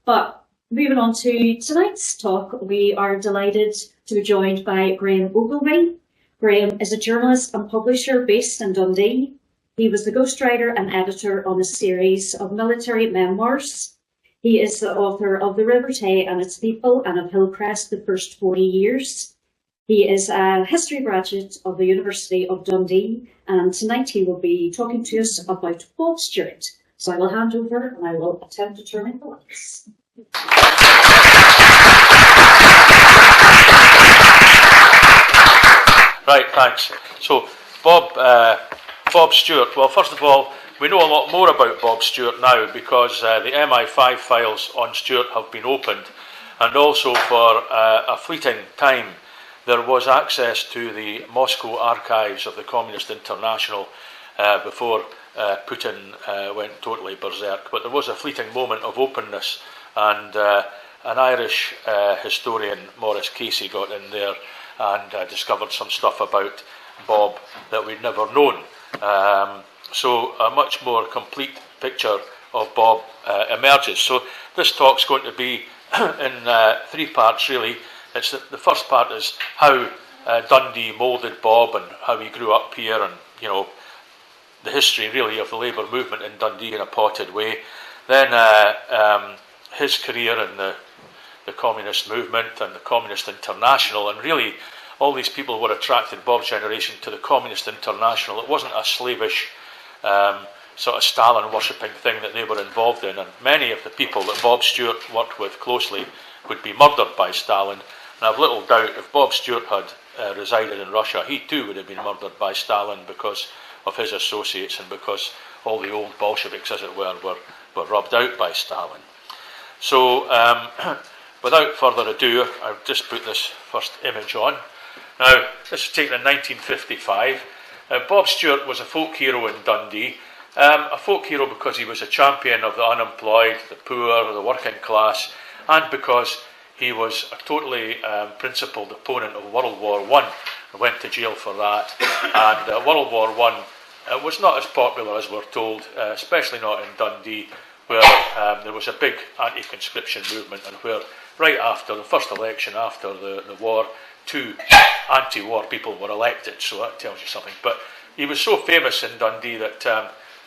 But moving on to tonight's talk, we are delighted to be joined by Graham Ogilvy. Graham is a journalist and publisher based in Dundee. He was the ghostwriter and editor on a series of military memoirs. He is the author of The River Tay and Its People and of Hillcrest, the First 40 Years. He is a history graduate of the University of Dundee, and tonight he will be talking to us about Bob Stewart. So I will hand over and I will attempt to turn in the lights. Right, thanks. So, Bob Stewart. Well, first of all, we know a lot more about Bob Stewart now because the MI5 files on Stewart have been opened, and also for a fleeting time there was access to the Moscow archives of the Communist International before Putin went totally berserk. But there was a fleeting moment of openness, and an Irish historian, Maurice Casey, got in there and discovered some stuff about Bob that we'd never known. So a much more complete picture of Bob emerges. So this talk's going to be in three parts, really. The first part is how Dundee moulded Bob and how he grew up here, and the history really of the labour movement in Dundee in a potted way. Then his career in the communist movement and the Communist International, and really all these people were attracted, Bob's generation, to the Communist International. It wasn't a slavish sort of Stalin worshipping thing that they were involved in, and many of the people that Bob Stewart worked with closely would be murdered by Stalin. And I've little doubt if Bob Stewart had resided in Russia, he too would have been murdered by Stalin because of his associates and because all the old Bolsheviks, as it were rubbed out by Stalin. So without further ado, I've just put this first image on. Now, this was taken in 1955. Bob Stewart was a folk hero in Dundee. A folk hero because he was a champion of the unemployed, the poor, the working class, and because he was a totally principled opponent of World War I. Went to jail for that. And World War I was not as popular as we're told, especially not in Dundee, where there was a big anti-conscription movement, and where right after the first election after the war, 2 anti-war people were elected, so that tells you something. But he was so famous in Dundee that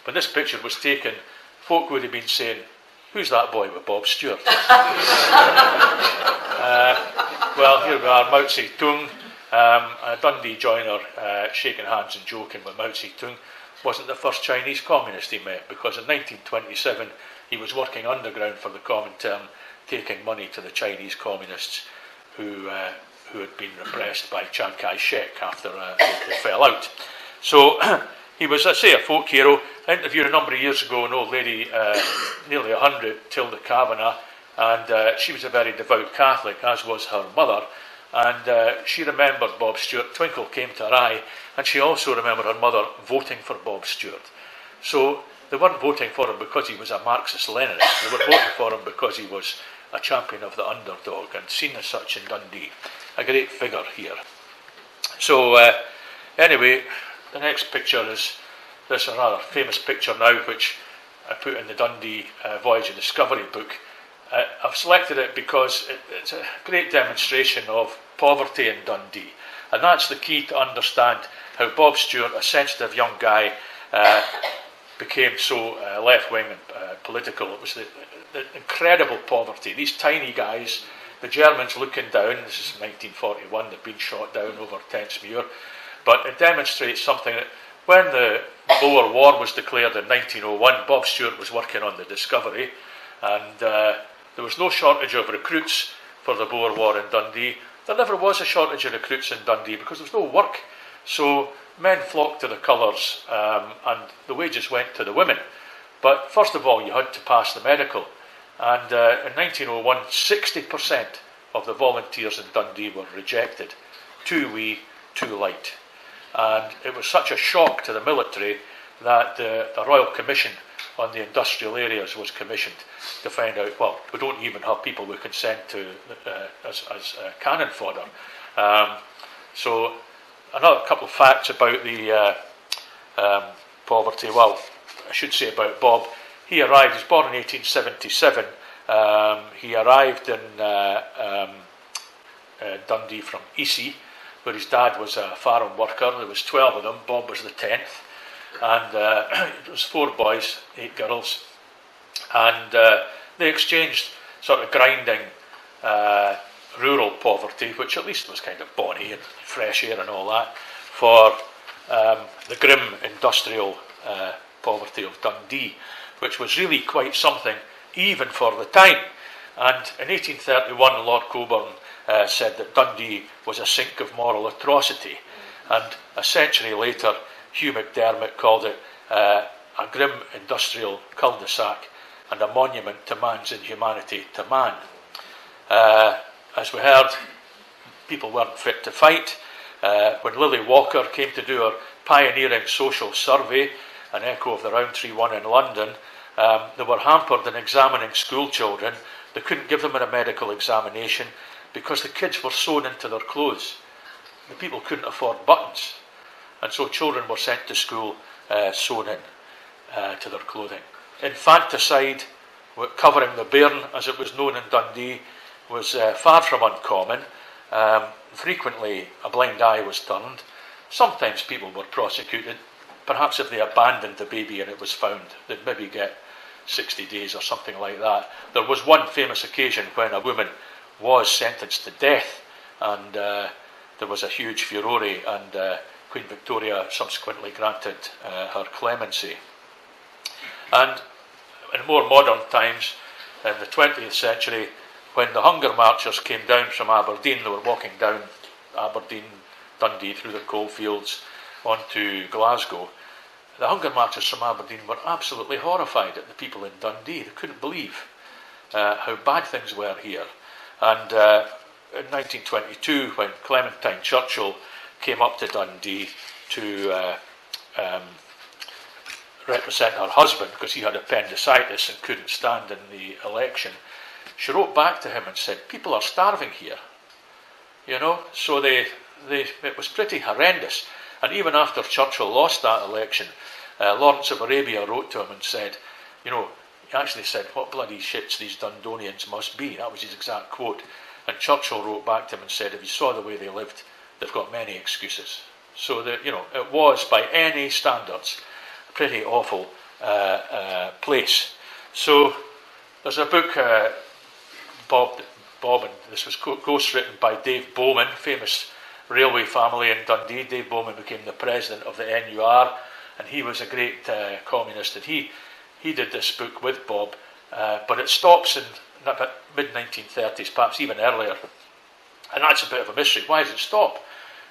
when this picture was taken, folk would have been saying, "Who's that boy with Bob Stewart?" Well, here we are, Mao Zedong, a Dundee joiner shaking hands and joking with Mao Zedong. Wasn't the first Chinese communist he met, because in 1927 he was working underground for the Comintern, taking money to the Chinese communists who had been repressed by Chiang Kai-shek after they fell out. So he was, I say, a folk hero. I interviewed a number of years ago an old lady, nearly 100, Tilda Kavanagh, and she was a very devout Catholic, as was her mother, and she remembered Bob Stewart. Twinkle came to her eye, and she also remembered her mother voting for Bob Stewart. So they weren't voting for him because he was a Marxist-Leninist. They were voting for him because he was a champion of the underdog and seen as such in Dundee. A great figure here. So anyway, the next picture is this rather famous picture now, which I put in the Dundee Voyage of Discovery book. I've selected it because it's a great demonstration of poverty in Dundee, and that's the key to understand how Bob Stewart, a sensitive young guy, became so left-wing and political. It was the incredible poverty. These tiny guys, the Germans looking down. This is 1941, they've been shot down over Tentsmuir. But it demonstrates something that when the Boer War was declared in 1901, Bob Stewart was working on the Discovery, and there was no shortage of recruits for the Boer War in Dundee. There never was a shortage of recruits in Dundee because there was no work. So men flocked to the colours, and the wages went to the women. But first of all, you had to pass the medical. And in 1901, 60% of the volunteers in Dundee were rejected. Too wee, too light. And it was such a shock to the military that the Royal Commission on the industrial areas was commissioned to find out, well, we don't even have people we can send to as cannon fodder. So another couple of facts about the poverty. Well, I should say about Bob. He arrived, he was born in 1877, He arrived in Dundee from Easy, where his dad was a farm worker. There was 12 of them. Bob was the 10th. And it was 4 boys, 8 girls. And they exchanged sort of grinding rural poverty, which at least was kind of bonny and fresh air and all that, for the grim industrial poverty of Dundee, which was really quite something even for the time. And in 1831, Lord Cockburn said that Dundee was a sink of moral atrocity. And a century later, Hugh McDermott called it a grim industrial cul-de-sac and a monument to man's inhumanity to man. As we heard, people weren't fit to fight. When Lily Walker came to do her pioneering social survey, an echo of the Roundtree one in London, they were hampered in examining school children. They couldn't give them a medical examination because the kids were sewn into their clothes. The people couldn't afford buttons. And so children were sent to school sewn in to their clothing. Infanticide, covering the bairn, as it was known in Dundee, was far from uncommon. Frequently a blind eye was turned. Sometimes people were prosecuted. Perhaps if they abandoned the baby and it was found, they'd maybe get 60 days or something like that. There was one famous occasion when a woman was sentenced to death, and there was a huge furore, and Queen Victoria subsequently granted her clemency. And in more modern times, in the 20th century, when the hunger marchers came down from Aberdeen, they were walking down Aberdeen, Dundee, through the coalfields onto Glasgow. The hunger marchers from Aberdeen were absolutely horrified at the people in Dundee. They couldn't believe how bad things were here. And in 1922, when Clementine Churchill came up to Dundee to represent her husband, because he had appendicitis and couldn't stand in the election, she wrote back to him and said, "People are starving here." You know, so it was pretty horrendous. And even after Churchill lost that election, Lawrence of Arabia wrote to him and said, you know, he actually said, "What bloody shits these Dundonians must be." That was his exact quote. And Churchill wrote back to him and said, "If you saw the way they lived, they've got many excuses." So that, you know, it was, by any standards, a pretty awful place. So there's a book, Bob, and this was ghostwritten by Dave Bowman, famous railway family in Dundee. Dave Bowman became the president of the NUR, and he was a great communist, and he did this book with Bob, but it stops in mid-1930s, perhaps even earlier, and that's a bit of a mystery. Why does it stop?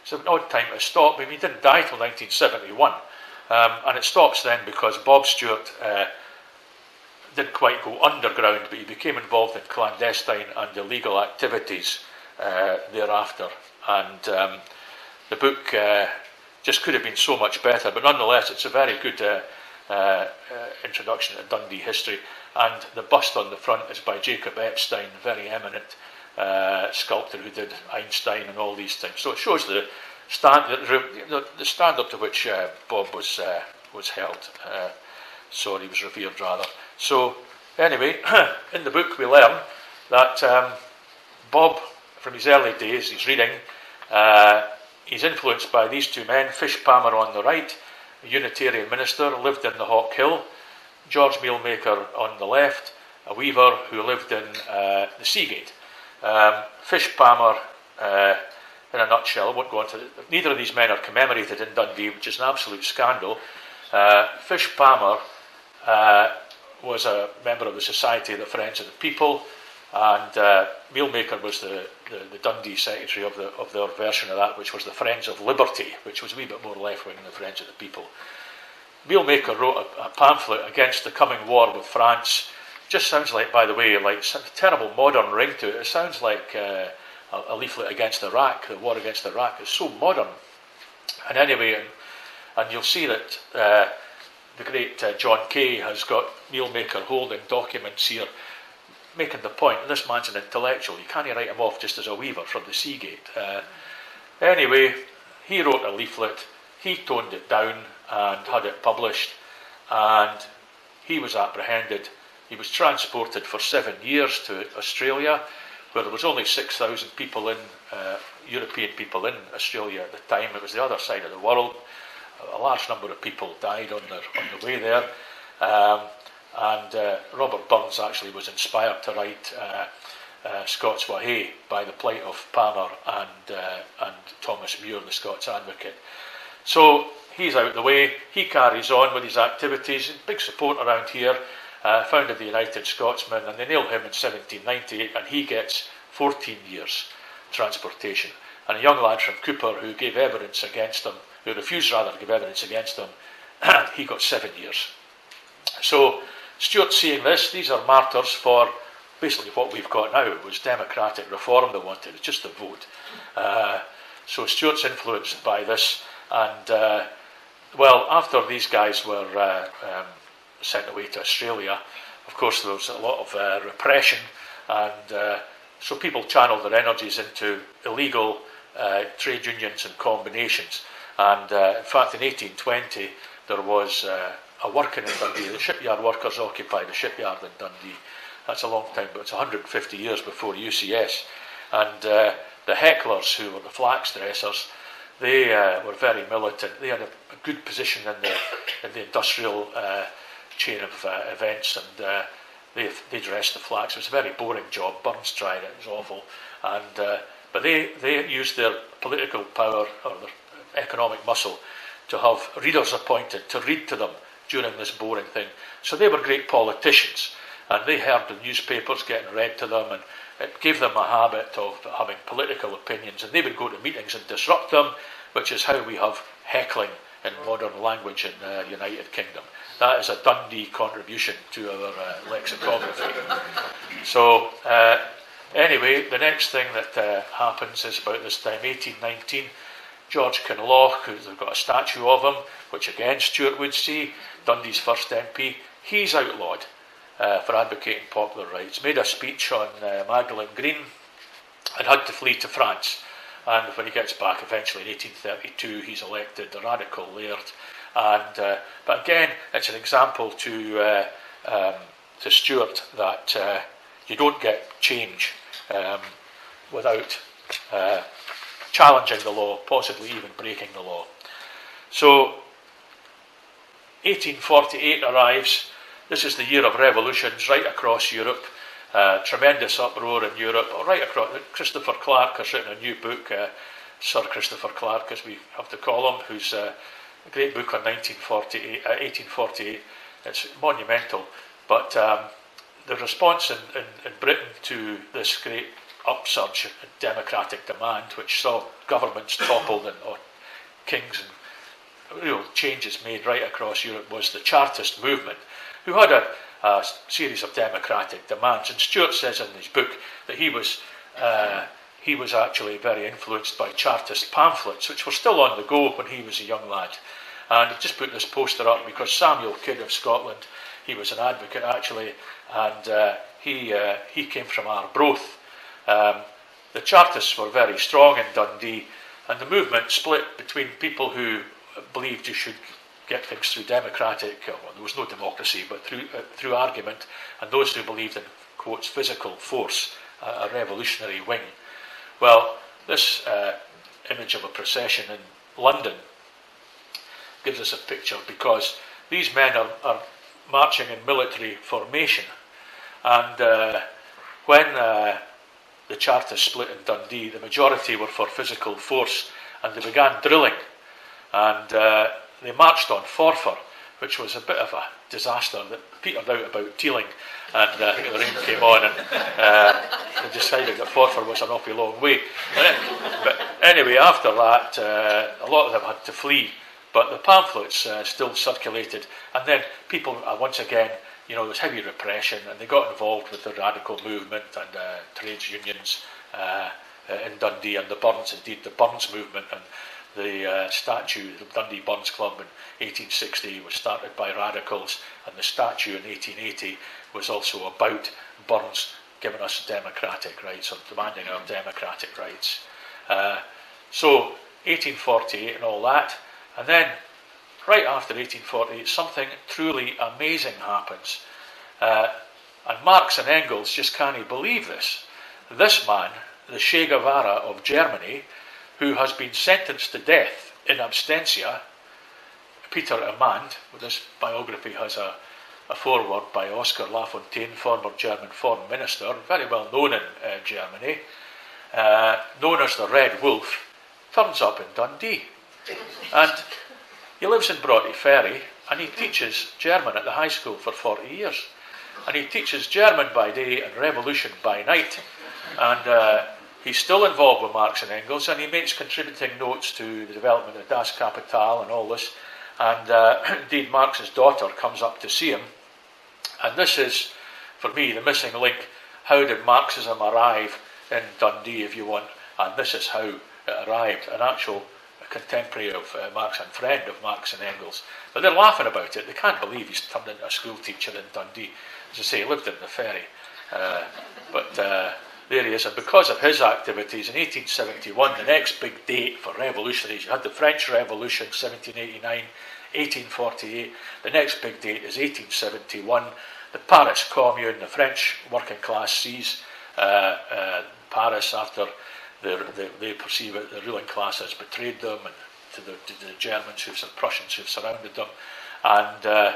It's an odd time to stop. I mean, he didn't die till 1971, and it stops then because Bob Stewart didn't quite go underground, but he became involved in clandestine and illegal activities thereafter. And the book just could have been so much better, but nonetheless, it's a very good introduction to Dundee history. And the bust on the front is by Jacob Epstein, a very eminent sculptor who did Einstein and all these things. So it shows the standard to which Bob was held. So he was revered, rather. So anyway, in the book we learn that Bob, from his early days, he's reading, he's influenced by these two men, Fish Palmer on the right, a Unitarian minister, lived in the Hawk Hill, George Mealmaker on the left, a weaver who lived in the Seagate. Fish Palmer, in a nutshell, I won't go into it, neither of these men are commemorated in Dundee, which is an absolute scandal. Fish Palmer was a member of the Society of the Friends of the People, and Mealmaker was the Dundee secretary of their version of that, which was the Friends of Liberty, which was a wee bit more left-wing than the Friends of the People. Mealmaker wrote a pamphlet against the coming war with France. Just sounds like, by the way, like a terrible modern ring to it. It sounds like a leaflet against Iraq, the war against Iraq. It's so modern. And anyway, and you'll see that the great John Kay has got Mealmaker holding documents here, making the point, this man's an intellectual, you can't write him off just as a weaver from the Seagate. Anyway, he wrote a leaflet, he toned it down and had it published, and he was apprehended He was transported for 7 years to Australia, where there was only 6,000 people in, European people in Australia at the time. It was the other side of the world. A large number of people died on the way there. Robert Burns actually was inspired to write Scots Wha Hae by the plight of Palmer and Thomas Muir, the Scots advocate. So he's out the way. He carries on with his activities. Big support around here. Founded the United Scotsmen, and they nail him in 1798, and he gets 14 years transportation. And a young lad from Cooper who gave evidence against him, who refused rather to give evidence against him, he got 7 years. So Stewart seeing this, these are martyrs for basically what we've got now. It was democratic reform they wanted, it's just a vote. So Stewart's influenced by this, and well, after these guys were sent away to Australia, of course there was a lot of repression, and so people channeled their energies into illegal trade unions and combinations. And in fact, in 1820, there was a working in Dundee. The shipyard workers occupied the shipyard in Dundee. That's a long time, but it's 150 years before UCS. And the hecklers, who were the flax dressers, they were very militant. They had a good position in the industrial chain of events, and they dressed the flax. It was a very boring job. Burns tried it; it was awful. And but they used their political power or their economic muscle to have readers appointed to read to them during this boring thing. So they were great politicians, and they heard the newspapers getting read to them, and it gave them a habit of having political opinions, and they would go to meetings and disrupt them, which is how we have heckling in modern language in the United Kingdom. That is a Dundee contribution to our lexicography. So anyway, the next thing that happens is about this time, 1819, George Kinloch, they've got a statue of him, which again Stewart would see, Dundee's first MP, he's outlawed for advocating popular rights. Made a speech on Magdalen Green and had to flee to France. And when he gets back, eventually in 1832, he's elected the radical laird. And but again, it's an example to Stewart that you don't get change without challenging the law, possibly even breaking the law. So 1848 arrives. This is the year of revolutions right across Europe. Tremendous uproar in Europe, right across. Christopher Clark has written a new book, Sir Christopher Clark, as we have to call him, who's a great book on 1848. It's monumental. But the response in Britain to this great upsurge in democratic demand, which saw governments toppled and kings and real changes made right across Europe, was the Chartist movement, who had a series of democratic demands. And Stewart says in his book that he was actually very influenced by Chartist pamphlets, which were still on the go when he was a young lad. And I've just put this poster up because Samuel Kidd of Scotland, he was an advocate actually, and he came from Arbroath. The Chartists were very strong in Dundee, and the movement split between people who believed you should get things through democratic, well, there was no democracy, but through argument, and those who believed in, quotes, physical force, a revolutionary wing. Well, this image of a procession in London gives us a picture, because these men are marching in military formation, and when the Chartists split in Dundee, the majority were for physical force, and they began drilling, and they marched on Forfar, which was a bit of a disaster that petered out about Teeling, and I think the rain came on, and they decided that Forfar was an awfully long way. But anyway, after that, a lot of them had to flee, but the pamphlets still circulated, and then people, once again, there was heavy repression, and they got involved with the radical movement and trades unions in Dundee, and the Burns movement, and the statue, the Dundee Burns Club in 1860 was started by radicals, and the statue in 1880 was also about Burns giving us democratic rights, or demanding our democratic rights. So 1848 and all that, and then right after 1848, something truly amazing happens. And Marx and Engels just can't believe this. This man, the Che Guevara of Germany, who has been sentenced to death in absentia, Peter Amand, this biography has a foreword by Oscar Lafontaine, former German foreign minister, very well known in Germany, known as the Red Wolf, turns up in Dundee. And he lives in Broughty Ferry, and he teaches German at the high school for 40 years. And he teaches German by day and revolution by night. And he's still involved with Marx and Engels, and he makes contributing notes to the development of Das Kapital and all this. And indeed, Marx's daughter comes up to see him. And this is, for me, the missing link. How did Marxism arrive in Dundee, if you want? And this is how it arrived. An actual contemporary of Marx and friend of Marx and Engels. But they're laughing about it. They can't believe he's turned into a school teacher in Dundee. As I say, he lived in the ferry. But there he is. And because of his activities in 1871, the next big date for revolutionaries, you had the French Revolution, 1789, 1848. The next big date is 1871. The Paris Commune, the French working class seize Paris after they perceive it, the ruling class has betrayed them, and to the Germans, Prussians who've surrounded them. And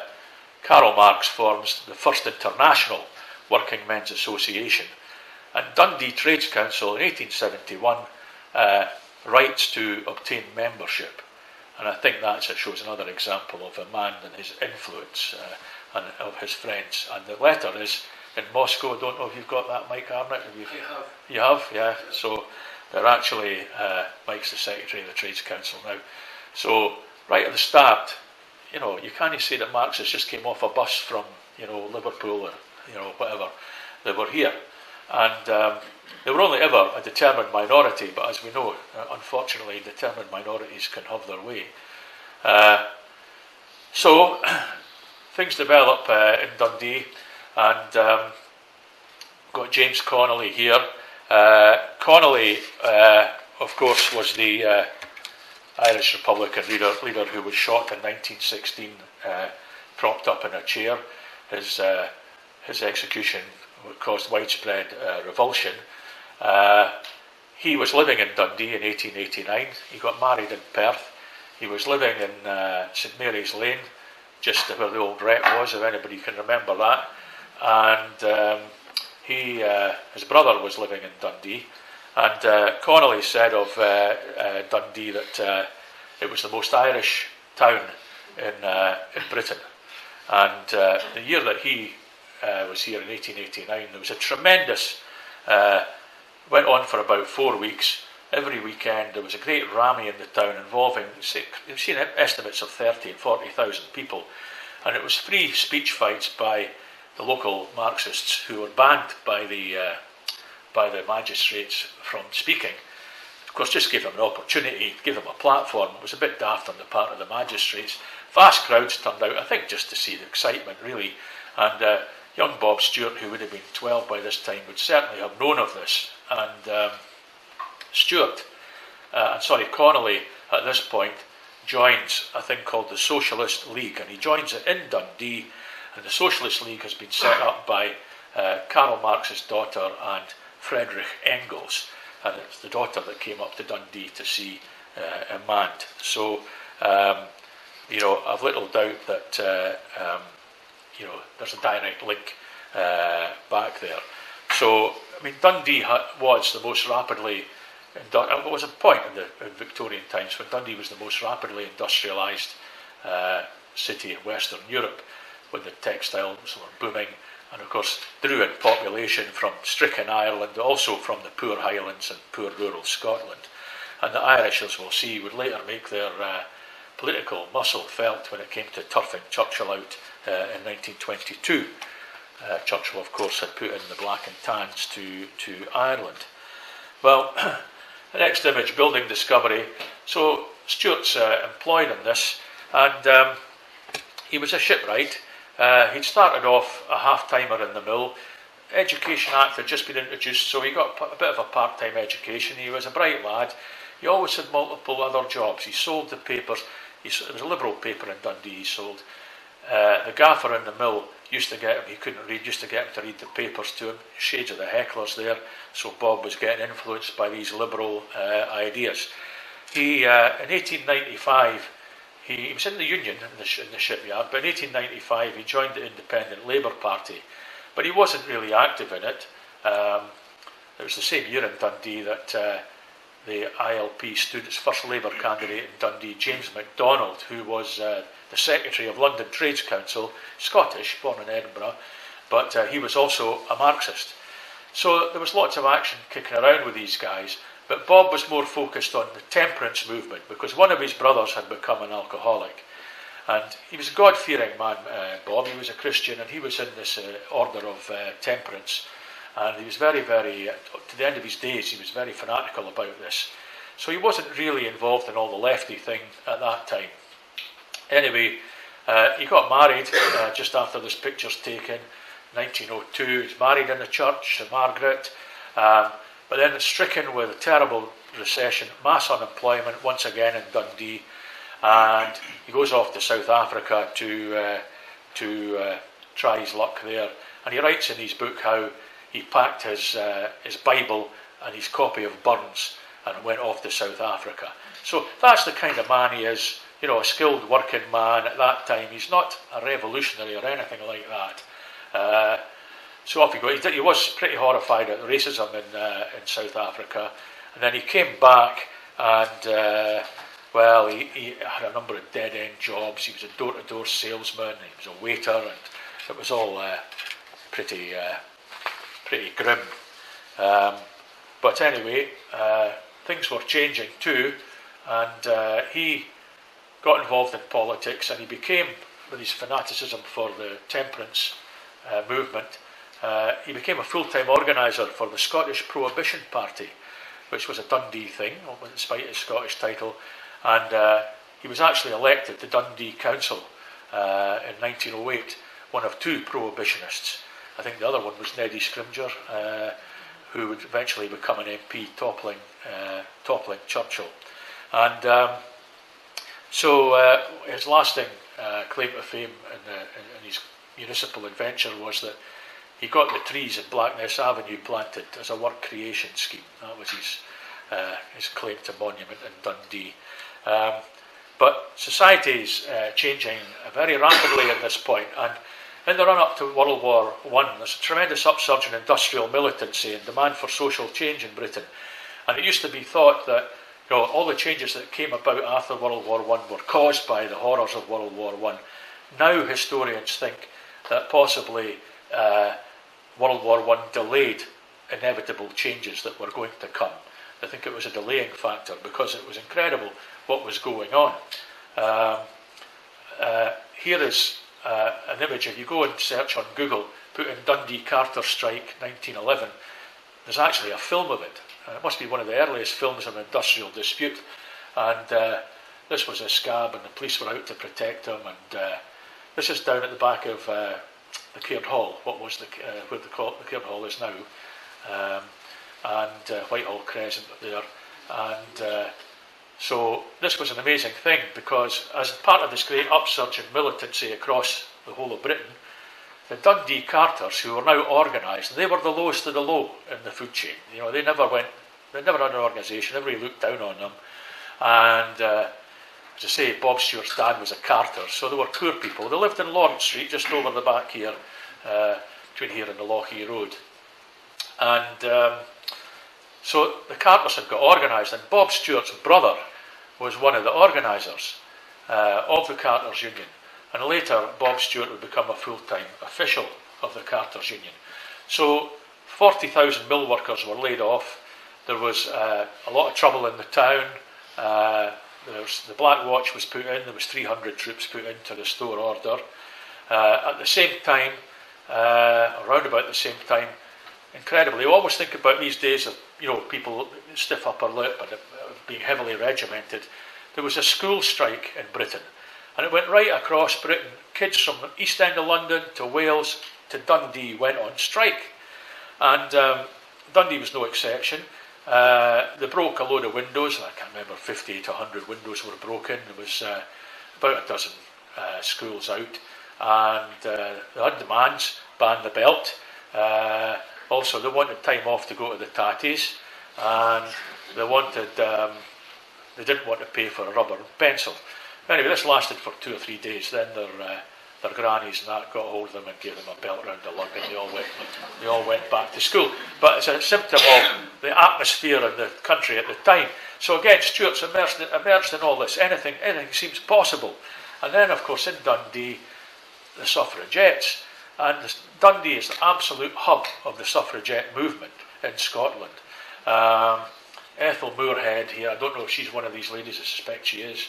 Karl Marx forms the first international working men's association. And Dundee Trades Council in 1871 writes to obtain membership. And I think that shows another example of a man and his influence and of his friends. And the letter is in Moscow. I don't know if you've got that, Mike Arnott. You have, yeah. So they're actually, Mike's the secretary of the Trades Council now. So right at the start, you can't say that Marxists just came off a bus from, Liverpool or, whatever. They were here. And they were only ever a determined minority, but as we know, unfortunately, determined minorities can have their way. So things develop in Dundee, and got James Connolly here. Connolly, of course, was the Irish Republican leader who was shot in 1916, propped up in a chair. His execution caused widespread revulsion. He was living in Dundee in 1889. He got married in Perth. He was living in St Mary's Lane, just where the old Rep was, if anybody can remember that. And his brother was living in Dundee. And Connolly said of Dundee that it was the most Irish town in Britain. And the year that he was here in 1889, there was a tremendous, went on for about 4 weeks. Every weekend there was a great rammy in the town involving, you've seen estimates of 30 and 40,000 people. And it was free speech fights by the local Marxists who were banned by the magistrates from speaking. Of course, just give them an opportunity, give them a platform. It was a bit daft on the part of the magistrates. Vast crowds turned out, I think, just to see the excitement, really. And young Bob Stewart, who would have been 12 by this time, would certainly have known of this. And Connolly, at this point, joins a thing called the Socialist League, and he joins it in Dundee. And the Socialist League has been set up by Karl Marx's daughter and Friedrich Engels, and it's the daughter that came up to Dundee to see Amand. So, I've little doubt that there's a direct link back there. So, Dundee was the most rapidly. There was a point in Victorian times when Dundee was the most rapidly industrialised city in Western Europe, when the textiles were booming, and of course drew in population from stricken Ireland, also from the poor Highlands and poor rural Scotland. And the Irish, as we'll see, would later make their political muscle felt when it came to turfing Churchill out in 1922. Churchill, of course, had put in the black and tans to Ireland. Well, the next image, building discovery. So Stewart's employed in this, and he was a shipwright. He'd started off a half-timer in the mill. Education Act had just been introduced, so he got a bit of a part-time education. He was a bright lad. He always had multiple other jobs. He sold the papers. There was a Liberal paper in Dundee he sold. The gaffer in the mill used to get him, he couldn't read, used to get him to read the papers to him, shades of the hecklers there, so Bob was getting influenced by these liberal ideas. He, in 1895, he was in the Union in the shipyard, but in 1895 he joined the Independent Labour Party, but he wasn't really active in it. It was the same year in Dundee that the ILP stood its first Labour candidate in Dundee, James MacDonald, who was the Secretary of London Trades Council, Scottish, born in Edinburgh, but he was also a Marxist. So there was lots of action kicking around with these guys, but Bob was more focused on the temperance movement because one of his brothers had become an alcoholic. And he was a God-fearing man, Bob. He was a Christian, and he was in this order of temperance. And he was very, very, to the end of his days, he was very fanatical about this. So he wasn't really involved in all the lefty thing at that time. Anyway, he got married just after this picture's taken, 1902. He was married in the church to Margaret, but then stricken with a terrible recession, mass unemployment, once again in Dundee, and he goes off to South Africa to try his luck there. And he writes in his book how he packed his Bible and his copy of Burns and went off to South Africa. So that's the kind of man he is, you know, a skilled working man at that time. He's not a revolutionary or anything like that. So off he goes. He was pretty horrified at the racism in South Africa. And then he came back and, well, he had a number of dead-end jobs. He was a door-to-door salesman, he was a waiter, and it was all pretty grim. But anyway, things were changing too, and he got involved in politics, and he became, with his fanaticism for the temperance movement, he became a full-time organiser for the Scottish Prohibition Party, which was a Dundee thing, despite his Scottish title, and he was actually elected to Dundee Council in 1908, one of two prohibitionists. I think the other one was Neddy Scrimgeour, who would eventually become an MP, toppling Churchill. And so his lasting claim to fame in his municipal adventure was that he got the trees in Blackness Avenue planted as a work creation scheme. That was his claim to monument in Dundee. But society is changing very rapidly at this point, and in the run-up to World War I, there's a tremendous upsurge in industrial militancy and demand for social change in Britain. And it used to be thought that, you know, all the changes that came about after World War I were caused by the horrors of World War I. Now historians think that possibly World War I delayed inevitable changes that were going to come. I think it was a delaying factor because it was incredible what was going on. Here is an image. If you go and search on Google, put in Dundee Carter Strike 1911, there's actually a film of it. It must be one of the earliest films of an industrial dispute. And this was a scab, and the police were out to protect him. And this is down at the back of the Caird Hall, what was where the Caird Hall is now, and Whitehall Crescent up there. And so this was an amazing thing, because as part of this great upsurge in militancy across the whole of Britain, the Dundee Carters, who were now organised, they were the lowest of the low in the food chain. You know, they never had an organisation. Everybody looked down on them. And as I say, Bob Stewart's dad was a carter, so they were poor people. They lived in Lawrence Street, just over the back here, between here and the Lochee Road. And so the Carters had got organised, and Bob Stewart's brother was one of the organisers of the Carters Union. And later, Bob Stewart would become a full-time official of the Carters Union. So 40,000 mill workers were laid off. There was a lot of trouble in the town. The Black Watch was put in. There was 300 troops put in to restore order. At the same time, around about the same time, incredibly, I always think about these days of, you know, people stiff upper lip and being heavily regimented. There was a school strike in Britain, and it went right across Britain. Kids from the East End of London to Wales to Dundee went on strike, and Dundee was no exception. They broke a load of windows. I can't remember, 50 to 100 windows were broken. There was about a dozen schools out, and they had demands, ban the belt. Also, they wanted time off to go to the tatties, and they wanted they didn't want to pay for a rubber pencil. Anyway, this lasted for 2 or 3 days. Then their grannies and that got hold of them and gave them a belt round the lug, and they all went back to school. But it's a symptom of the atmosphere in the country at the time. So again, Stuart's emerged in all this. Anything seems possible. And then, of course, in Dundee, the suffragettes. And Dundee is the absolute hub of the suffragette movement in Scotland. Ethel Moorhead here, I don't know if she's one of these ladies, I suspect she is.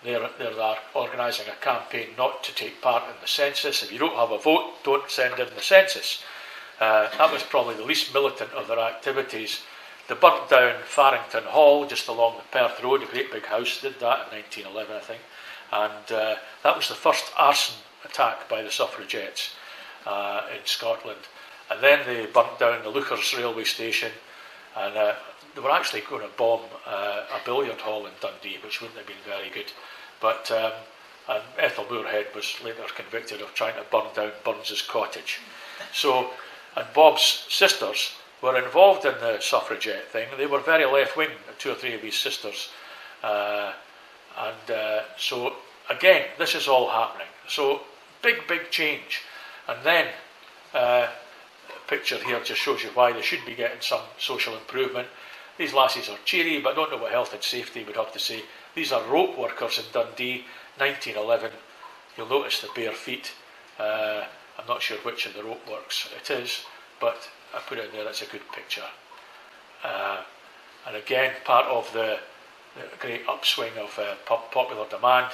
They're organising a campaign not to take part in the census. If you don't have a vote, don't send in the census. That was probably the least militant of their activities. They burnt down Farrington Hall, just along the Perth Road, a great big house, did that in 1911, I think. And that was the first arson attack by the suffragettes in Scotland. And then they burnt down the Lookers railway station, and they were actually going to bomb a billiard hall in Dundee, which wouldn't have been very good. But and Ethel Moorhead was later convicted of trying to burn down Burns's cottage. So, and Bob's sisters were involved in the suffragette thing. They were very left-wing, 2 or 3 of his sisters. So, again, this is all happening. So, big change. And then, a picture here just shows you why they should be getting some social improvement. These lasses are cheery, but I don't know what health and safety would have to say. These are rope workers in Dundee, 1911. You'll notice the bare feet. I'm not sure which of the rope works it is, but I put it in there, it's a good picture. And again, part of the great upswing of popular demand.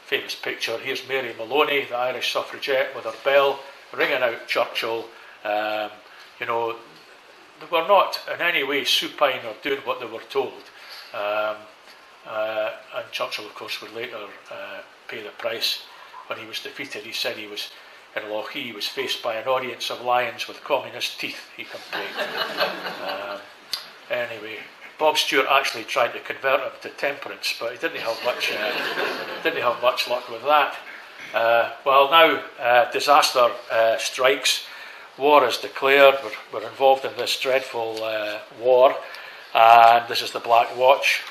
Famous picture, here's Mary Maloney, the Irish suffragette, with her bell, ringing out Churchill. They were not in any way supine or doing what they were told. And Churchill, of course, would later pay the price when he was defeated. He said he was in Lochee, he was faced by an audience of lions with communist teeth, he complained. Anyway, Bob Stewart actually tried to convert him to temperance, but he didn't have much luck with that. Well, now disaster strikes. War is declared. We're involved in this dreadful war, and this is the Black Watch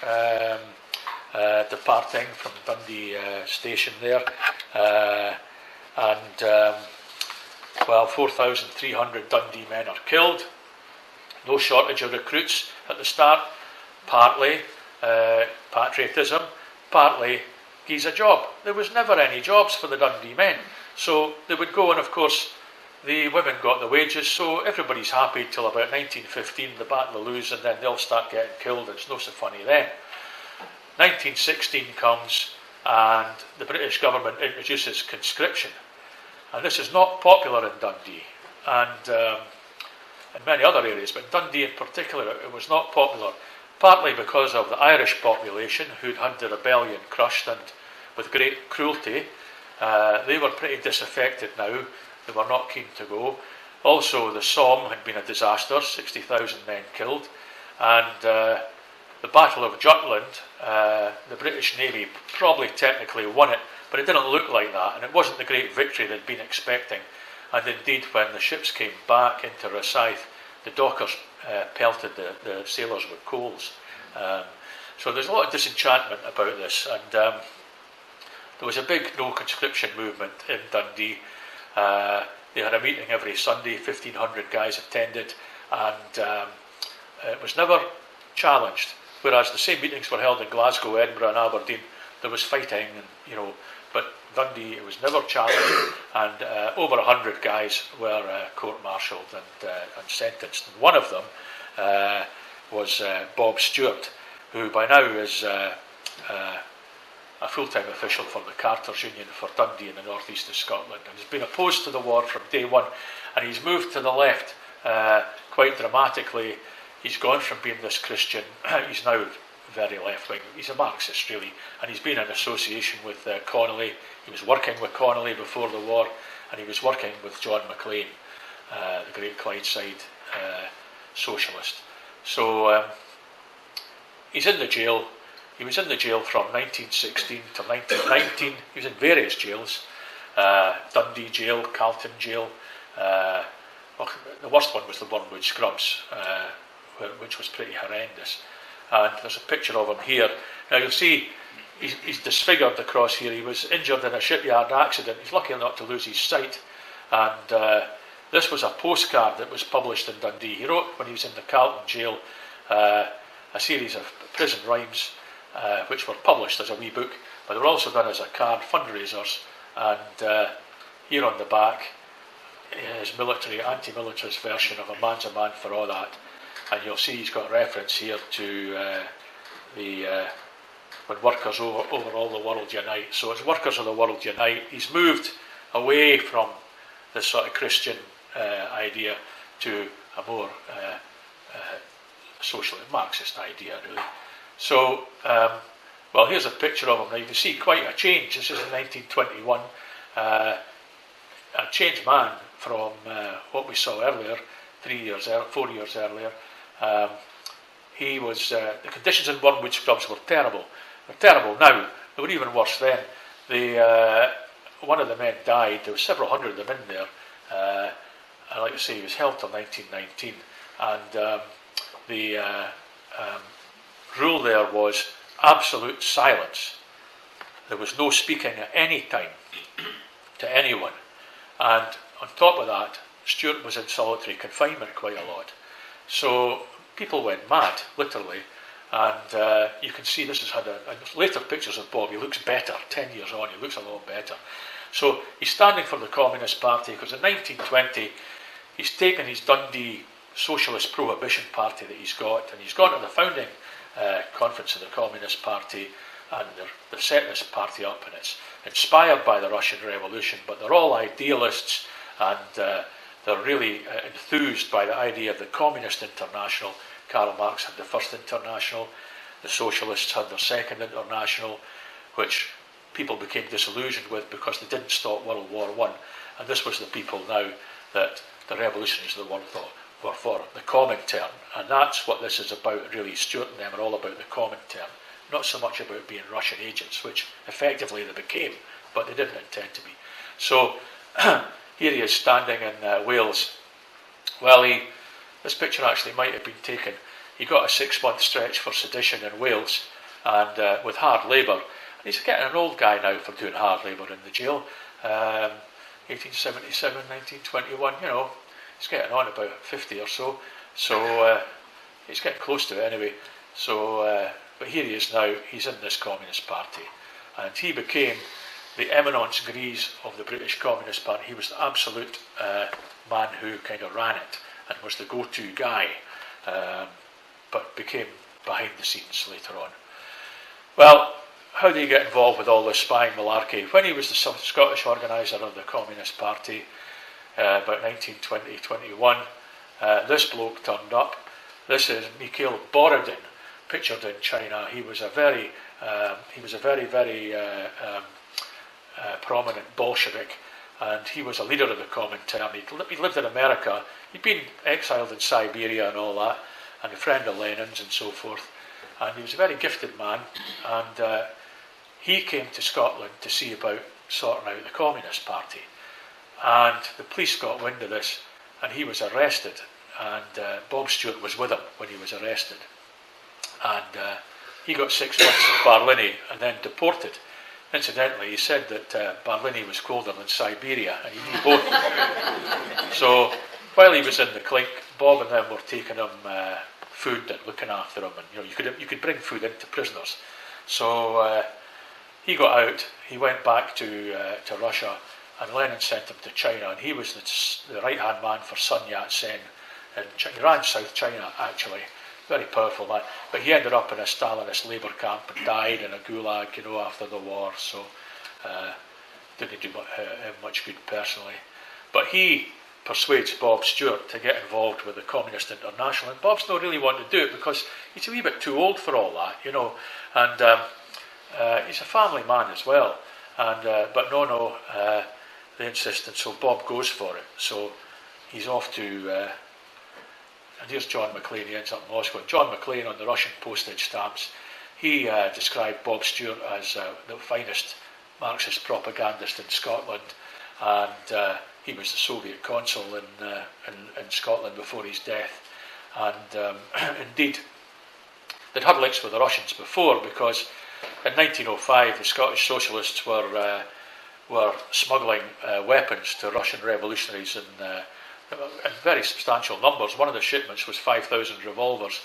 departing from Dundee station there, and 4,300 Dundee men are killed. No shortage of recruits at the start, partly patriotism, partly he's a job. There was never any jobs for the Dundee men, so they would go, and of course the women got the wages, so everybody's happy till about 1915, the battle will lose, and then they'll start getting killed. It's no so funny then. 1916 comes, and the British government introduces conscription, and this is not popular in Dundee, and in many other areas, but in Dundee in particular, it was not popular, partly because of the Irish population who'd had the rebellion crushed, and with great cruelty. They were pretty disaffected now. They were not keen to go. Also, the Somme had been a disaster, 60,000 men killed. And the Battle of Jutland, the British Navy probably technically won it, but it didn't look like that, and it wasn't the great victory they'd been expecting. And indeed, when the ships came back into Rosyth, the dockers pelted the sailors with coals. So there's a lot of disenchantment about this, and there was a big no conscription movement in Dundee. They had a meeting every Sunday, 1,500 guys attended, and it was never challenged. Whereas the same meetings were held in Glasgow, Edinburgh and Aberdeen, there was fighting, and but Dundee, it was never challenged, and over 100 guys were court-martialed and sentenced. And one of them was Bob Stewart, who by now is a full-time official for the Carters Union for Dundee in the northeast of Scotland, and he's been opposed to the war from day one, and he's moved to the left quite dramatically. He's gone from being this Christian, he's now very left-wing. He's a Marxist, really, and he's been in association with Connolly. He was working with Connolly before the war, and he was working with John Maclean, the great Clydeside socialist. So he's in the jail. He was in the jail from 1916 to 1919. He was in various jails, Dundee jail, Carlton jail. Well, the worst one was the Wormwood Scrubs, which was pretty horrendous. And there's a picture of him here. Now you'll see he's disfigured across here. He was injured in a shipyard accident. He's lucky not to lose his sight. And this was a postcard that was published in Dundee. He wrote, when he was in the Carlton jail, a series of prison rhymes, which were published as a wee book, but they were also done as a card, fundraisers. And here on the back, his military, anti-militarist version of a man's a man for all that. And you'll see he's got reference here to when workers over all the world unite. So as workers of the world unite, he's moved away from this sort of Christian idea to a more social Marxist idea, really. So, well, here's a picture of him. Now you can see quite a change. This is in 1921. A changed man from what we saw earlier, 4 years earlier. He was the conditions in Wormwood Scrubs were terrible. They're terrible now. They were even worse then. One of the men died. There were several hundred of them in there. And like I say, he was held till 1919. And the rule there was absolute silence. There was no speaking at any time to anyone. And on top of that, Stewart was in solitary confinement quite a lot. So people went mad, literally. And you can see this has had later pictures of Bob. He looks better, 10 years on, he looks a lot better. So he's standing for the Communist Party because in 1920 he's taken his Dundee Socialist Prohibition Party that he's got, and he's gone to the founding conference of the Communist Party, and they're setting this party up, and it's inspired by the Russian Revolution, but they're all idealists, and they're really enthused by the idea of the Communist International. Karl Marx had the first international, the Socialists had their second international, which people became disillusioned with because they didn't stop World War I. And this was the people now that the revolutionaries of the world thought were for the Comintern. And that's what this is about, really. Stewart and them are all about the Comintern, not so much about being Russian agents, which effectively they became, but they didn't intend to be. So here he is standing in Wales. Well, this picture actually might have been taken. He got a 6-month stretch for sedition in Wales, and with hard labour. He's getting an old guy now for doing hard labour in the jail. 1877, 1921, you know, he's getting on about 50 or so. So he's getting close to it anyway. So, but here he is now. He's in this Communist Party, and he became the eminence grise of the British Communist Party. He was the absolute man who kind of ran it and was the go-to guy, but became behind the scenes later on. Well, how did he get involved with all this spying malarkey? When he was the Scottish organiser of the Communist Party, about 1920-21, this bloke turned up. This is Mikhail Borodin, pictured in China. He was a very, very prominent Bolshevik, and he was a leader of the Comintern. He lived in America. He'd been exiled in Siberia and all that, and a friend of Lenin's and so forth. And he was a very gifted man, and he came to Scotland to see about sorting out the Communist Party. And the police got wind of this, and he was arrested. And Bob Stewart was with him when he was arrested. And he got 6 months in Barlinnie and then deported. Incidentally, he said that Barlinnie was colder than Siberia, and he knew both. So while he was in the clink, Bob and them were taking him food and looking after him, and you know, you could bring food into prisoners. So he got out. He went back to Russia, and Lenin sent him to China, and he was the right-hand man for Sun Yat-sen. And he ran South China, actually. Very powerful man. But he ended up in a Stalinist labour camp and died in a gulag, you know, after the war. So didn't do much good personally. But he persuades Bob Stewart to get involved with the Communist International, and Bob's not really wanting to do it because he's a wee bit too old for all that, you know. And he's a family man as well. And but no, they insist, and so Bob goes for it. So he's off to. And here's John McLean, he ends up in Moscow. John McLean on the Russian postage stamps. he described Bob Stewart as the finest Marxist propagandist in Scotland, and he was the Soviet consul in Scotland before his death. And indeed, they'd had links with the Russians before, because in 1905 the Scottish socialists were smuggling weapons to Russian revolutionaries in very substantial numbers. One of the shipments was 5,000 revolvers,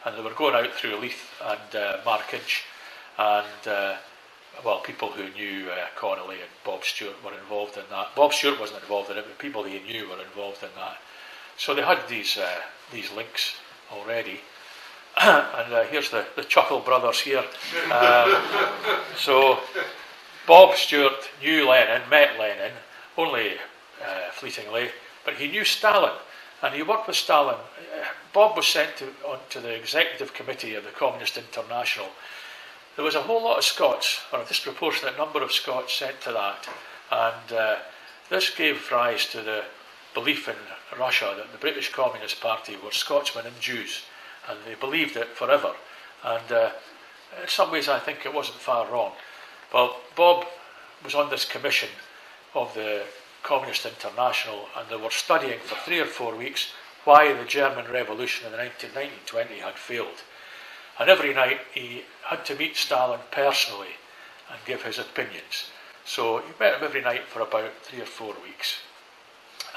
and they were going out through Leith and Markinch, and well, people who knew Connolly and Bob Stewart were involved in that. Bob Stewart wasn't involved in it, but people he knew were involved in that. So they had these links already. And here's the Chuckle brothers here. So Bob Stewart knew Lenin, met Lenin, only fleetingly, but he knew Stalin, and he worked with Stalin. Bob was sent onto the executive committee of the Communist International. There was a whole lot of Scots, or a disproportionate number of Scots sent to that, and this gave rise to the belief in Russia that the British Communist Party were Scotsmen and Jews, and they believed it forever. And in some ways I think it wasn't far wrong. Well, Bob was on this commission of the Communist International, and they were studying for 3 or 4 weeks why the German Revolution in 1920 had failed. And every night he had to meet Stalin personally and give his opinions. So he met him every night for about 3 or 4 weeks.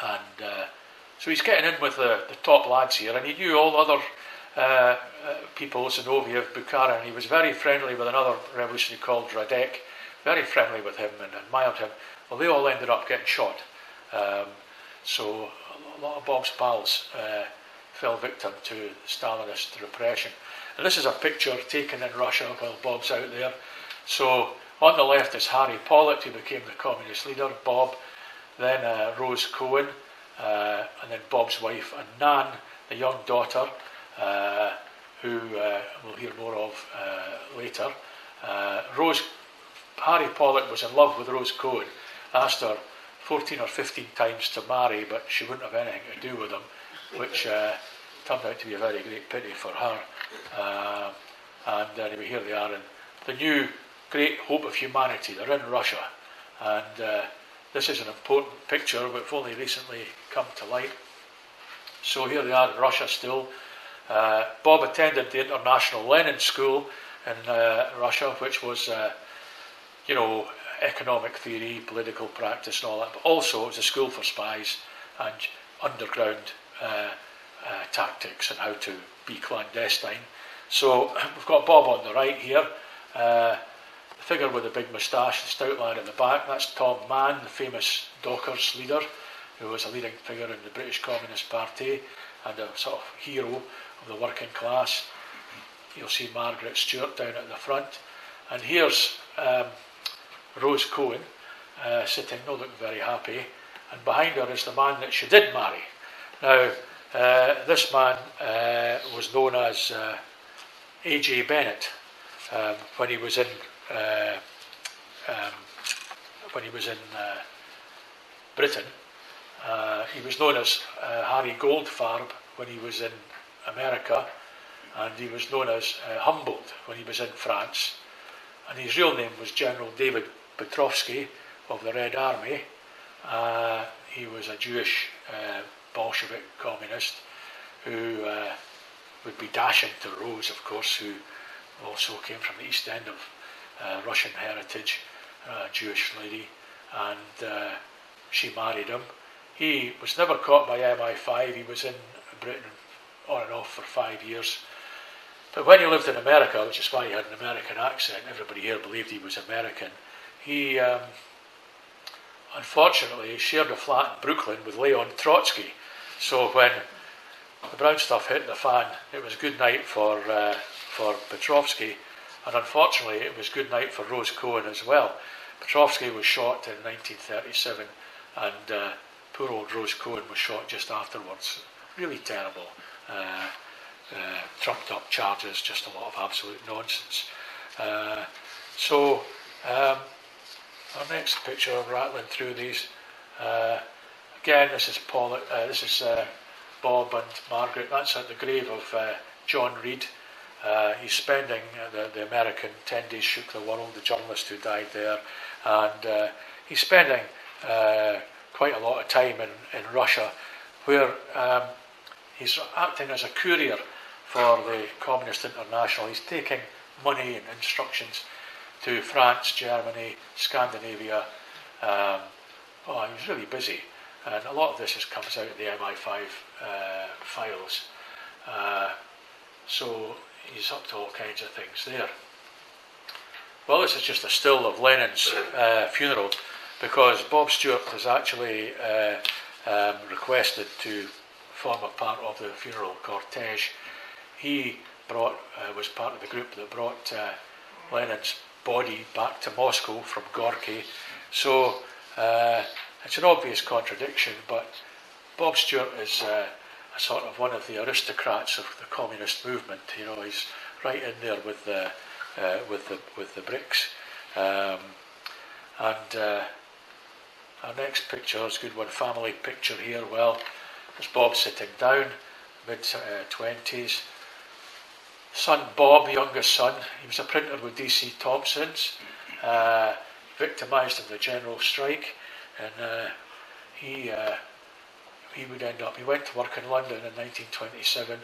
And so he's getting in with the top lads here, and he knew all the other people, Zinoviev, Bukharin. He was very friendly with another revolutionary called Radek, very friendly with him and admired him. Well, they all ended up getting shot. So a lot of Bob's pals fell victim to Stalinist repression. And this is a picture taken in Russia while Bob's out there. So on the left is Harry Pollitt, who became the communist leader, Bob, then Rose Cohen, and then Bob's wife, and Nan, the young daughter, who we'll hear more of later. Harry Pollitt was in love with Rose Cohen, asked her 14 or 15 times to marry, but she wouldn't have anything to do with him, which turned out to be a very great pity for her. And anyway, here they are in the new great hope of humanity. They're in Russia, and this is an important picture, but it's only recently come to light. So here they are in Russia still. Bob attended the International Lenin School in Russia, which was, economic theory, political practice and all that, but also it was a school for spies and underground tactics and how to be clandestine. So we've got Bob on the right here, the figure with the big moustache, the stout lad at the back. That's Tom Mann, the famous Dockers leader, who was a leading figure in the British Communist Party and a sort of hero of the working class. You'll see Margaret Stewart down at the front. And here's Rose Cohen sitting, not looking very happy, and behind her is the man that she did marry. Now, this man was known as A.J. Bennett when he was in Britain. He was known as Harry Goldfarb when he was in America, and he was known as Humboldt when he was in France. And his real name was General David Petrovsky of the Red Army. He was a Jewish Bolshevik communist who would be dashing to Rose, of course, who also came from the East End of Russian heritage, a Jewish lady, and she married him. He was never caught by MI5. He was in Britain on and off for 5 years. But when he lived in America, which is why he had an American accent, everybody here believed he was American, he unfortunately shared a flat in Brooklyn with Leon Trotsky. So when the brown stuff hit the fan, it was good night for Petrovsky, and unfortunately it was good night for Rose Cohen as well. Petrovsky was shot in 1937, and poor old Rose Cohen was shot just afterwards. Really terrible. Trumped up charges, just a lot of absolute nonsense. So our next picture, I'm rattling through these. Again, this is Bob and Margaret. That's at the grave of John Reed, He's spending the American 10 Days Shook the World, the journalist who died there, and he's spending quite a lot of time in Russia, where he's acting as a courier for the Communist International. He's taking money and instructions to France, Germany, Scandinavia. He's really busy, and a lot of this comes out of the MI5 files. So he's up to all kinds of things there. Well, this is just a still of Lenin's funeral, because Bob Stewart was actually requested to form a part of the funeral cortege. He was part of the group that brought Lenin's body back to Moscow from Gorky. So it's an obvious contradiction, but Bob Stewart is a sort of one of the aristocrats of the communist movement. You know, he's right in there with the bricks. Our next picture is a good one, family picture here. Well, there's Bob sitting down, mid-20s. Son Bob, youngest son, he was a printer with DC Thompson's, victimised in the general strike, and he would end up, he went to work in London in 1927 in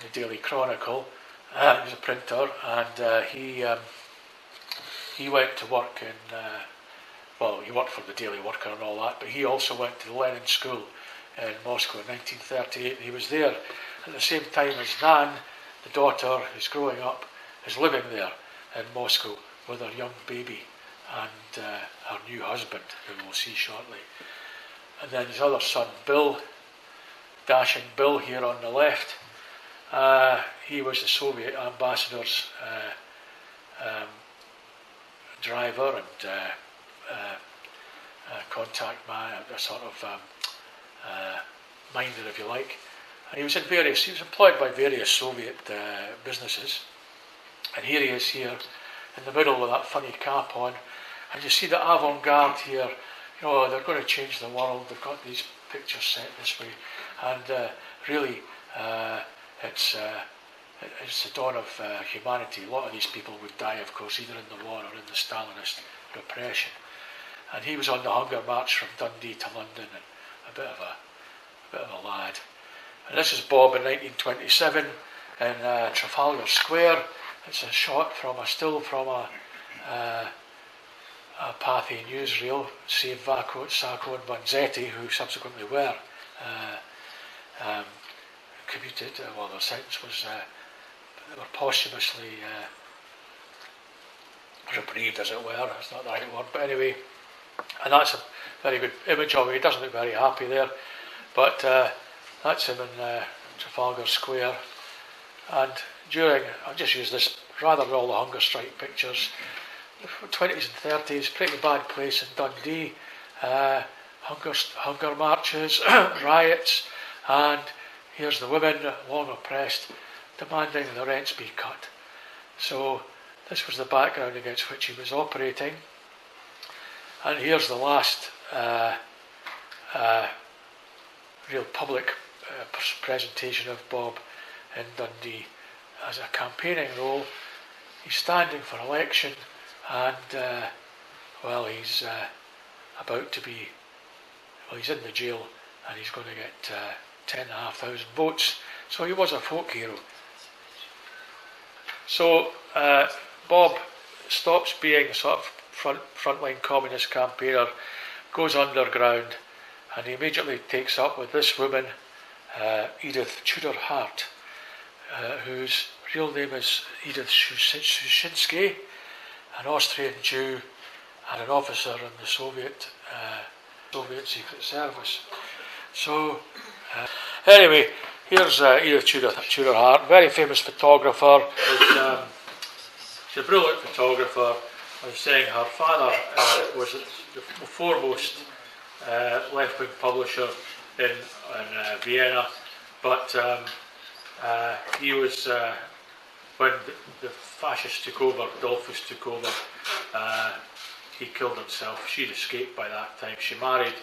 the Daily Chronicle. He was a printer, and he went to work in, he worked for the Daily Worker and all that, but he also went to the Lenin School in Moscow in 1938. He was there at the same time as Nan, the daughter who's growing up, is living there in Moscow with her young baby and her new husband, who we'll see shortly. And then his other son, Bill, dashing Bill here on the left. He was the Soviet ambassador's driver and contact man, a sort of minder, if you like. And he was employed by various Soviet businesses. And here he is here in the middle with that funny cap on. And you see the avant-garde here. You know, they're going to change the world. They've got these pictures set this way. And really, it's the dawn of humanity. A lot of these people would die, of course, either in the war or in the Stalinist repression. And he was on the hunger march from Dundee to London, and a bit of a lad. And this is Bob in 1927 in Trafalgar Square. It's a still from a Pathy newsreel. Save Sacco and Vanzetti, who subsequently were commuted. Their sentence was they were posthumously reprieved, as it were. That's not the right word, but anyway. And that's a very good image of him. He doesn't look very happy there, but that's him in Trafalgar Square. And I'll just use this rather than all the hunger strike pictures. 20s and 30s, pretty bad place in Dundee. Hunger marches, riots, and here's the women, long oppressed, demanding the rents be cut. So this was the background against which he was operating. And here's the last real public presentation of Bob in Dundee as a campaigning role. He's standing for election, and he's about to be, he's in the jail, and he's going to get 10,500 votes. So he was a folk hero. So Bob stops being a sort of frontline communist campaigner, goes underground, and he immediately takes up with this woman, Edith Tudor Hart, whose real name is Edith Shushinsky, an Austrian Jew and an officer in the Soviet Secret Service. So anyway, here's Edith Tudor Hart, very famous photographer. She's a brilliant photographer. I was saying her father was the foremost left-wing publisher in Vienna, but he was, when the fascists took over, Dollfuss took over, he killed himself. She'd escaped by that time. She married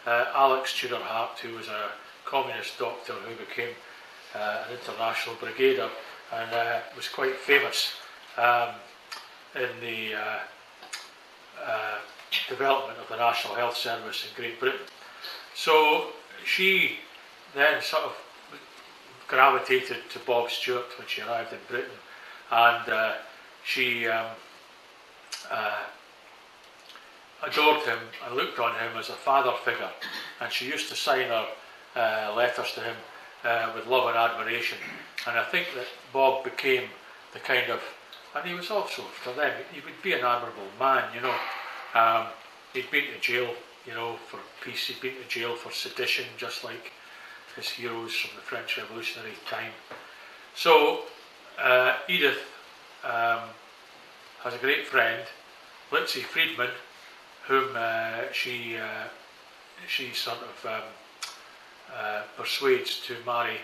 Alex Tudor Hart, who was a communist doctor who became an international brigadier and was quite famous in the development of the National Health Service in Great Britain. So she then sort of gravitated to Bob Stewart when she arrived in Britain, and she adored him and looked on him as a father figure, and she used to sign her letters to him with love and admiration. And I think that Bob became the kind of, and he was also, for them, he would be an admirable man, you know. He'd been to jail, you know, for peace. He'd been to jail for sedition, just like his heroes from the French Revolutionary time. So Edith has a great friend, Litzy Friedman, whom she sort of persuades to marry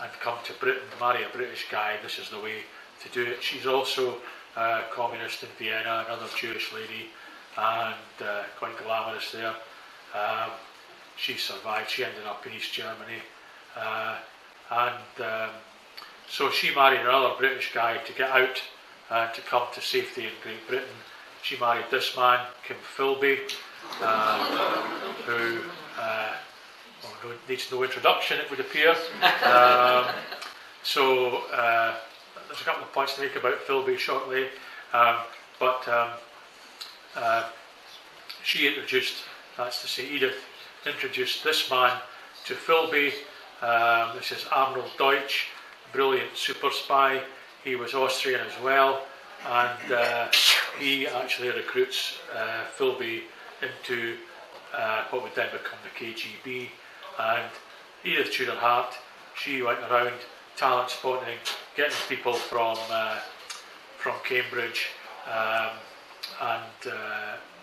and come to Britain, marry a British guy. This is the way to do it. She's also a communist in Vienna, another Jewish lady, and quite glamorous there. She survived. She ended up in East Germany, so she married another British guy to get out to come to safety in Great Britain. She married this man, Kim Philby, who needs no introduction, it would appear. So there's a couple of points to make about Philby shortly, but she introduced, that's to say Edith, introduced this man to Philby. This is Arnold Deutsch, brilliant super spy. He was Austrian as well, and he actually recruits Philby into what would then become the KGB. And Edith Tudor Hart, she went around talent spotting, getting people from Cambridge and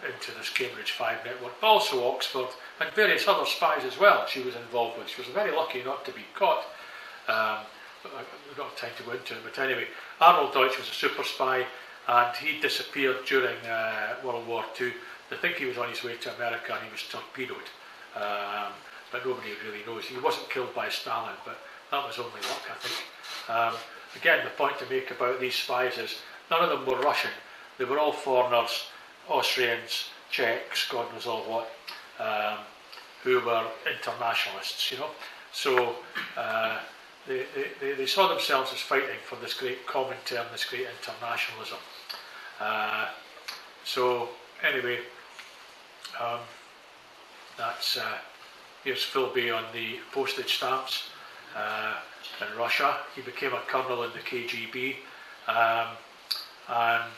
into this Cambridge 5 network, but also Oxford and various other spies as well she was involved with. She was very lucky not to be caught. We've got time to go into it, but anyway, Arnold Deutsch was a super spy, and he disappeared during World War II. They think he was on his way to America and he was torpedoed, but nobody really knows. He wasn't killed by Stalin, but that was only luck, I think. Again, the point to make about these spies is none of them were Russian. They were all foreigners, Austrians, Czechs, God knows all what, who were internationalists, you know. So they saw themselves as fighting for this great common term, this great internationalism. So anyway, that's here's Philby on the postage stamps in Russia. He became a colonel in the KGB, and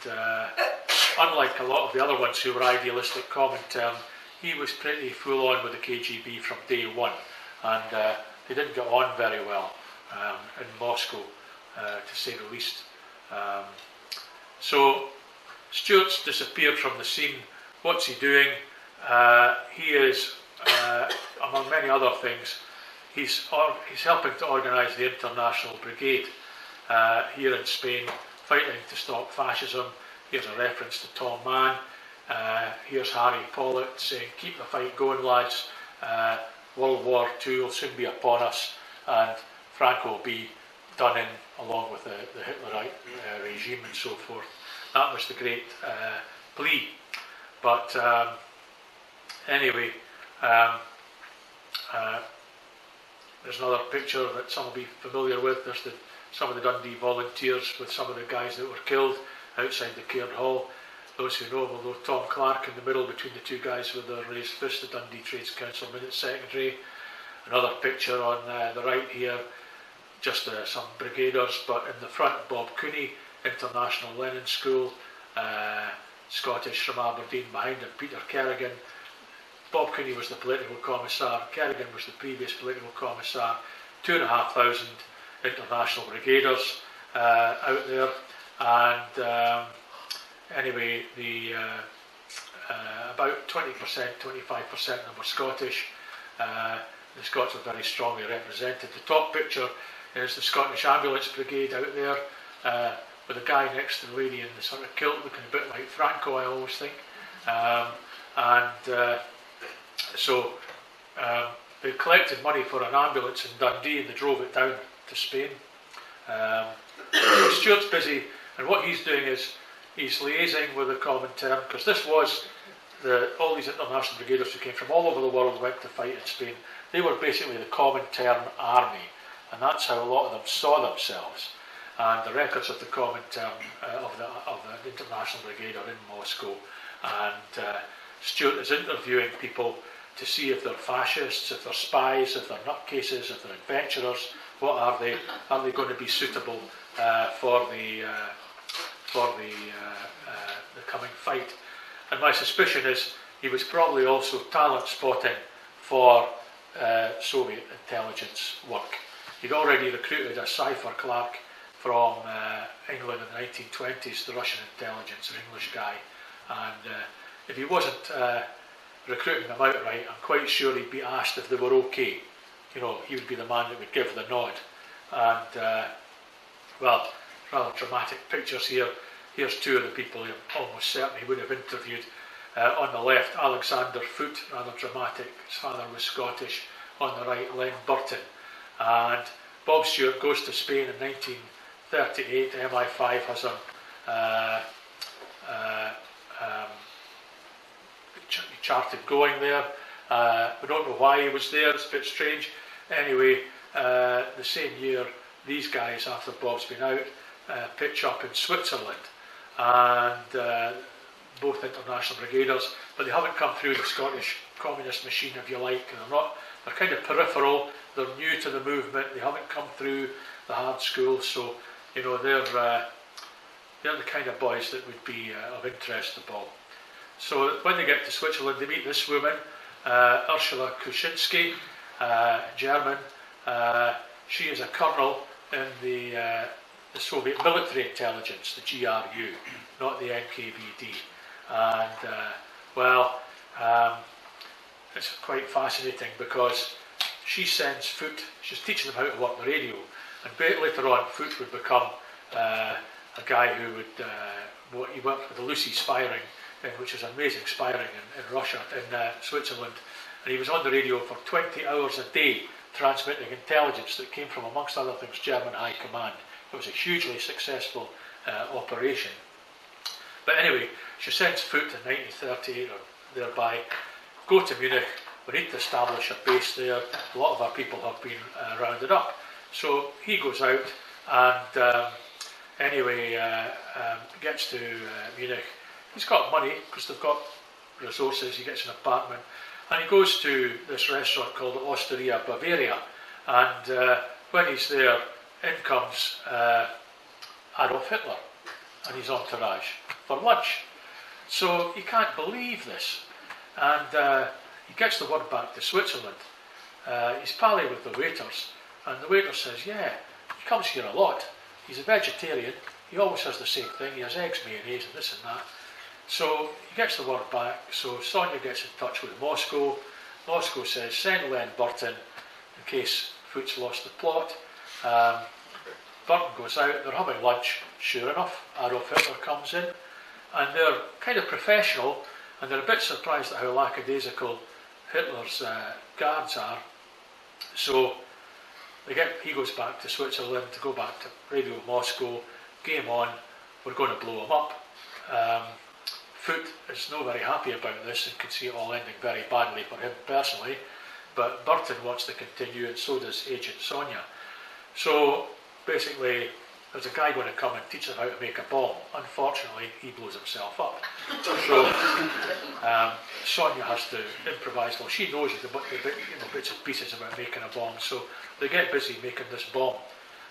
unlike a lot of the other ones who were idealistic common term, he was pretty full on with the KGB from day one, and they didn't get on very well in Moscow, to say the least. So Stewart's disappeared from the scene. What's he doing? He is, among many other things, he's helping to organise the International Brigade here in Spain, fighting to stop fascism. Here's a reference to Tom Mann. Here's Harry Pollitt saying, "Keep the fight going, lads. World War II will soon be upon us, and Franco will be done in along with the Hitlerite regime and so forth." That was the great plea. But anyway, there's another picture that some will be familiar with. There's some of the Dundee volunteers with some of the guys that were killed outside the Cairn Hall. Those who know will know Tom Clark in the middle between the two guys with their raised fist, the Dundee Trades Council Minute Secretary. Another picture on the right here, just some brigaders, but in the front, Bob Cooney, International Lenin School, Scottish from Aberdeen, behind him Peter Kerrigan. Bob Cooney was the political commissar, Kerrigan was the previous political commissar, 2,500 international brigaders out there, and anyway, about 20%, 25% of them were Scottish. The Scots were very strongly represented. The top picture is the Scottish Ambulance Brigade out there, with a guy next to the lady in the sort of kilt, looking a bit like Franco, I always think. So they collected money for an ambulance in Dundee and they drove it down to Spain. Stuart's busy, and what he's doing is he's liaising with the Comintern, because this was all these international brigaders who came from all over the world went to fight in Spain. They were basically the Comintern army, and that's how a lot of them saw themselves. And the records of the Comintern of the International Brigade are in Moscow, and Stuart is interviewing people to see if they're fascists, if they're spies, if they're nutcases, if they're adventurers. What are they? Are they going to be suitable for the coming fight? And my suspicion is he was probably also talent spotting for Soviet intelligence work. He'd already recruited a cipher clerk from England in the 1920s, the Russian intelligence, an English guy, and if he wasn't recruiting them outright, I'm quite sure he'd be asked if they were okay. You know, he would be the man that would give the nod. And well, rather dramatic pictures here. Here's two of the people he almost certainly would have interviewed. On the left, Alexander Foote, rather dramatic. His father was Scottish. On the right, Len Burton. And Bob Stewart goes to Spain in 1938. MI5 has him charted going there. We don't know why he was there, it's a bit strange. Anyway, the same year, these guys, after Bob's been out, pitch up in Switzerland. And both international brigaders, but they haven't come through the Scottish communist machine, if you like. They're kind of peripheral, they're new to the movement, they haven't come through the hard school, so you know they're the kind of boys that would be of interest to Bob. So when they get to Switzerland, they meet this woman, Ursula Kuczynski, German. She is a colonel in the Soviet military intelligence, the GRU, not the NKVD. And well, it's quite fascinating because she sends Foote, she's teaching them how to work the radio, and later on Foote would become a guy who would, he worked with the Lucy Spiring, which is amazing spiring in Russia, in Switzerland, and he was on the radio for 20 hours a day transmitting intelligence that came from, amongst other things, German High Command. It was a hugely successful operation. But anyway, she sends Foote in 1938 or thereby, go to Munich, we need to establish a base there. A lot of our people have been rounded up. So he goes out and anyway, gets to Munich. He's got money because they've got resources. He gets an apartment and he goes to this restaurant called the Osteria Bavaria, and when he's there, in comes Adolf Hitler and his entourage for lunch. So he can't believe this, and he gets the word back to Switzerland. He's pally with the waiters, and the waiter says, yeah, he comes here a lot. He's a vegetarian, he always has the same thing, he has eggs, mayonnaise and this and that. So he gets the word back, so Sonia gets in touch with Moscow. Moscow says, send Len Burton in case Foote's lost the plot. Burton goes out, they're having lunch, sure enough, Adolf Hitler comes in, and they're kind of professional, and they're a bit surprised at how lackadaisical Hitler's guards are. So he goes back to Switzerland to go back to Radio Moscow, game on, we're going to blow him up. Foote is not very happy about this and can see it all ending very badly for him personally, but Burton wants to continue, and so does Agent Sonia. So basically, there's a guy going to come and teach them how to make a bomb. Unfortunately, he blows himself up. So Sonia has to improvise. Well, she knows the bits and pieces about making a bomb, so they get busy making this bomb.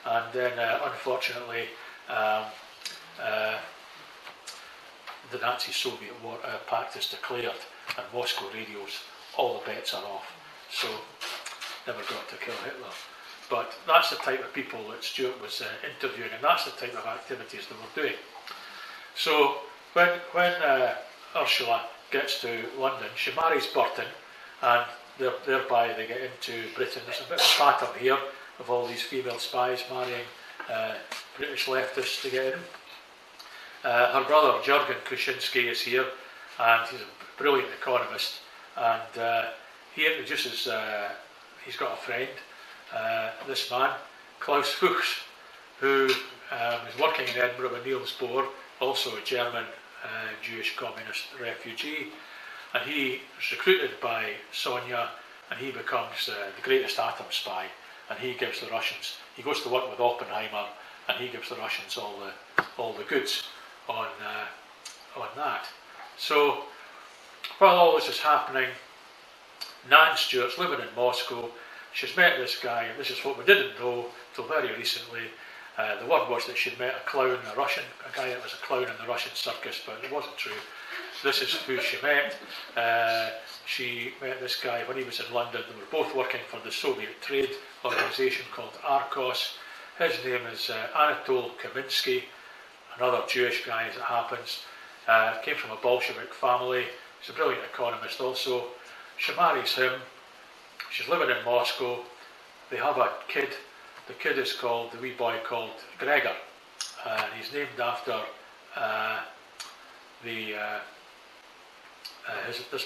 And then, unfortunately, the Nazi-Soviet war pact is declared, and Moscow radios, all the bets are off. So, never got to kill Hitler. But that's the type of people that Stewart was interviewing, and that's the type of activities they were doing. So when Ursula gets to London, she marries Burton, and thereby they get into Britain. There's a bit of a pattern here of all these female spies marrying British leftists to get in. Her brother Jurgen Kuczynski is here, and he's a brilliant economist, and he introduces, he's got a friend, this man, Klaus Fuchs, who was working in Edinburgh with Niels Bohr, also a German Jewish communist refugee, and he is recruited by Sonia, and he becomes the greatest atom spy, and he gives the Russians, he goes to work with Oppenheimer, and he gives the Russians all the goods on that. So while all this is happening, Nan Stewart's living in Moscow. She's met this guy, and this is what we didn't know till very recently. The word was that she'd met a clown, a guy that was a clown in the Russian circus, but it wasn't true. This is who she met. She met this guy when he was in London. They were both working for the Soviet trade organisation called Arcos. His name is Anatol Kaminsky, another Jewish guy as it happens. Came from a Bolshevik family. He's a brilliant economist also. She marries him. She's living in Moscow. They have a kid. The kid is called, the wee boy called Gregor. And he's named after this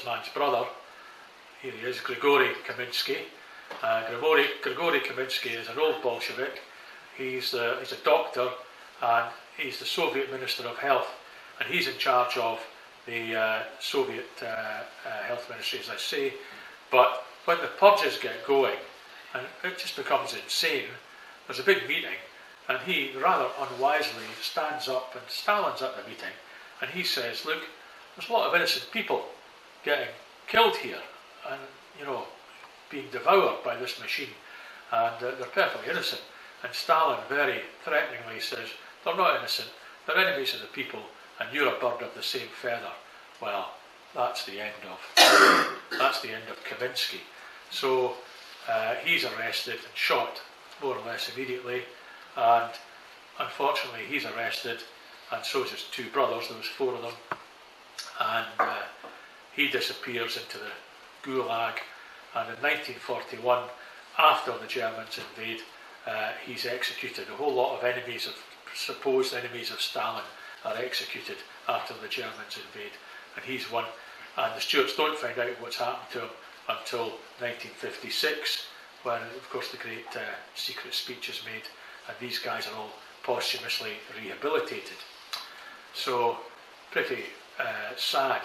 man's brother. Here he is, Grigory Kaminsky. Grigory Kaminsky is an old Bolshevik. He's a doctor, and he's the Soviet Minister of Health, and he's in charge of the Soviet health ministry, as I say. But when the purges get going, and it just becomes insane, there's a big meeting, and he rather unwisely stands up, and Stalin's at the meeting, and he says, look, there's a lot of innocent people getting killed here, and being devoured by this machine, and they're perfectly innocent. And Stalin very threateningly says, they're not innocent, they're enemies of the people, and you're a bird of the same feather. Well, that's the end of Kaminsky. So he's arrested and shot more or less immediately, and unfortunately he's arrested, and so is his two brothers. There was 4 of them, and he disappears into the Gulag, and in 1941, after the Germans invade, he's executed. A whole lot of supposed enemies of Stalin are executed after the Germans invade, and he's one. And the Stuarts don't find out what's happened to him until 1956, when, of course, the great secret speech is made, and these guys are all posthumously rehabilitated. So, pretty sad.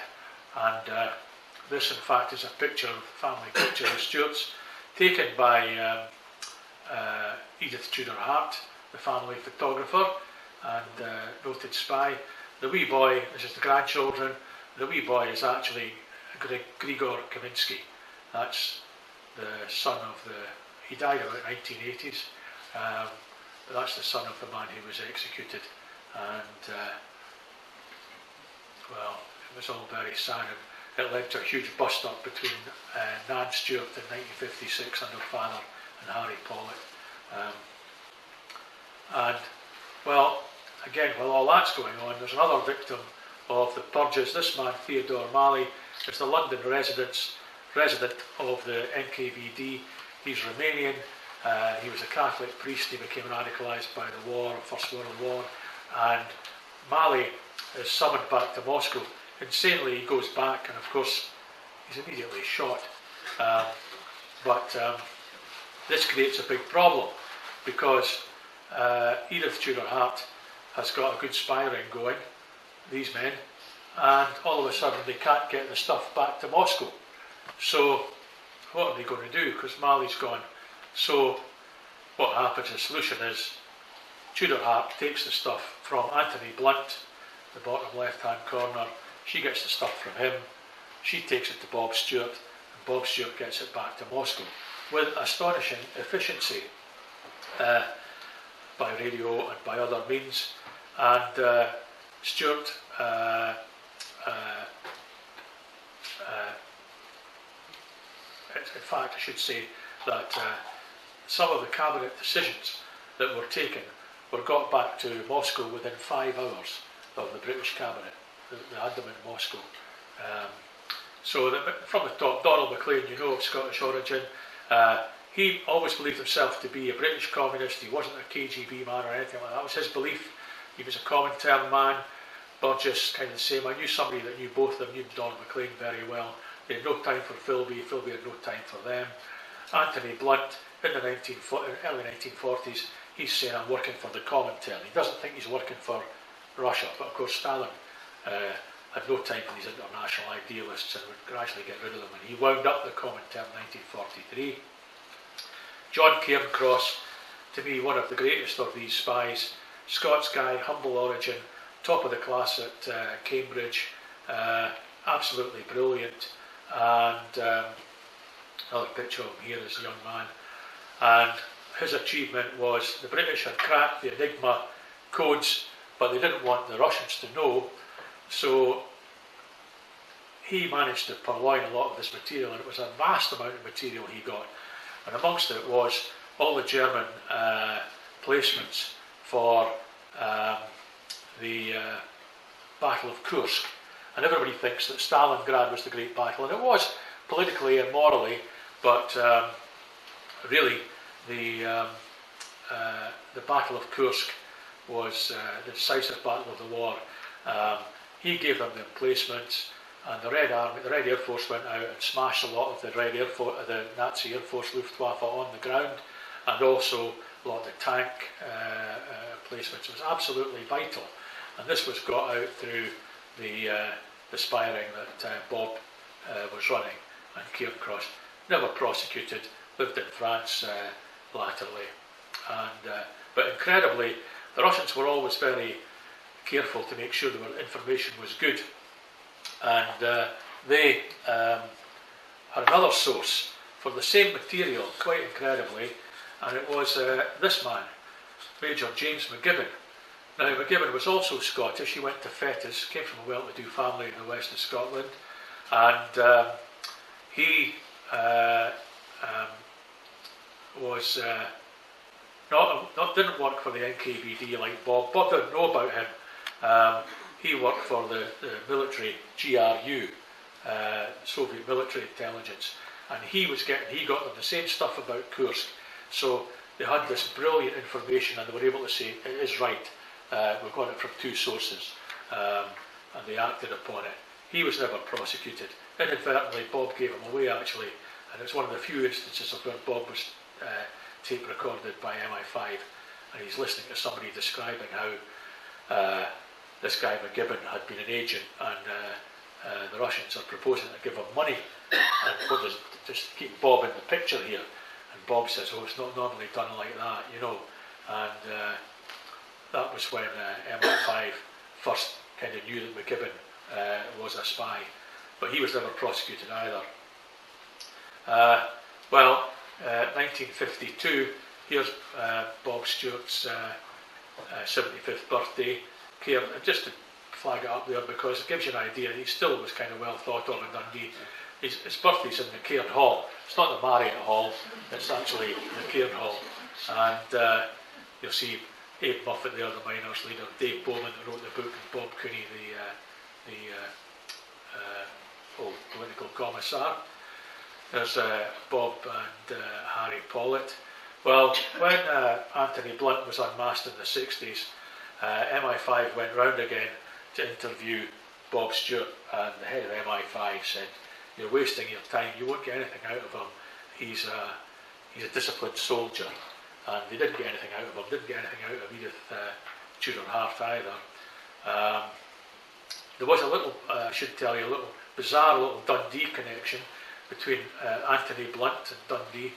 And this, in fact, is a family picture of the Stuarts, taken by Edith Tudor Hart, the family photographer and noted spy. The wee boy, this is the grandchildren, the wee boy is actually Grigor Kaminsky. That's the son of he died about 1980s. That's the son of the man who was executed. And, well, it was all very sad. It led to a huge bust-up between Nan Stewart in 1956 and her father and Harry Pollock. And, well, again, while all that's going on, there's another victim of the purges. This man, Theodore Malley, is the London resident of the NKVD. He's Romanian. He was a Catholic priest. He became radicalised by the war, First World War. And Malley is summoned back to Moscow. Insanely, he goes back, and of course, he's immediately shot. But this creates a big problem, because Edith Tudor Hart has got a good spy ring going, these men, and all of a sudden they can't get the stuff back to Moscow. So what are they going to do? Because Malley's gone. So what happens, the solution is Tudor Hart takes the stuff from Anthony Blunt, the bottom left-hand corner. She gets the stuff from him. She takes it to Bob Stewart, and Bob Stewart gets it back to Moscow with astonishing efficiency, by radio and by other means. And Stewart, in fact, I should say that some of the cabinet decisions that were taken were got back to Moscow within 5 hours of the British cabinet. They had them in Moscow. So from the top, Donald Maclean, of Scottish origin, he always believed himself to be a British communist. He wasn't a KGB man or anything like that. That was his belief. He was a Comintern man. Burgess, kind of the same. I knew somebody that knew both of them, knew Donald Maclean very well. They had no time for Philby. Philby had no time for them. Anthony Blunt in the early 1940s, he's saying, I'm working for the Comintern. He doesn't think he's working for Russia, but of course Stalin had no time for these international idealists and would gradually get rid of them, and he wound up the Comintern in 1943. John Cairncross, to me one of the greatest of these spies, Scots guy, humble origin, top of the class at Cambridge, absolutely brilliant, and another picture of him here as a young man, and his achievement was the British had cracked the Enigma codes, but they didn't want the Russians to know, so he managed to purloin a lot of this material, and it was a vast amount of material he got, and amongst it was all the German placements for the Battle of Kursk. And everybody thinks that Stalingrad was the great battle, and it was politically and morally, but really the Battle of Kursk was the decisive battle of the war. He gave them the emplacements, and the Red Army, the Red Air Force went out and smashed a lot of the Nazi Air Force Luftwaffe on the ground, and also a lot of the tank placements. It was absolutely vital, and this was got out through the spying that Bob was running, and Cairncross, never prosecuted, lived in France latterly, and but incredibly, the Russians were always very careful to make sure the information was good, and they had another source for the same material, quite incredibly, and it was this man, Major James McGibbon. Now, McGibbon was also Scottish. He went to Fetters, came from a well-to-do family in the west of Scotland, and he was didn't work for the NKVD like Bob. Bob didn't know about him. He worked for the military GRU, Soviet military intelligence, and he got them the same stuff about Kursk. So they had this brilliant information, and they were able to say it is right. We've got it from two sources, and they acted upon it. He was never prosecuted. Inadvertently, Bob gave him away, actually, and it's one of the few instances of where Bob was tape recorded by MI5, and he's listening to somebody describing how this guy McGibbon had been an agent, and the Russians are proposing to give him money, and what does just keep Bob in the picture here, and Bob says, oh, it's not normally done like that, you know, and that was when MI5 first kind of knew that McGibbon was a spy, but he was never prosecuted either. 1952, here's Bob Stewart's 75th birthday. Just to flag it up there, because it gives you an idea, he still was kind of well thought of in Dundee. His birthday's in the Cairn Hall. It's not the Marriott Hall, it's actually the Cairn Hall. And you'll see Abe Muffet there, the miners' leader, Dave Bowman, that wrote the book, and Bob Cooney, the old political commissar. There's Bob and Harry Pollitt. Well, when Anthony Blunt was unmasked in the 60s, MI5 went round again to interview Bob Stewart, and the head of MI5 said, "You're wasting your time, you won't get anything out of him. He's a disciplined soldier." And they didn't get anything out of him, didn't get anything out of Edith Tudor Hart either. There was a little, I should tell you, a little bizarre little Dundee connection between Anthony Blunt and Dundee,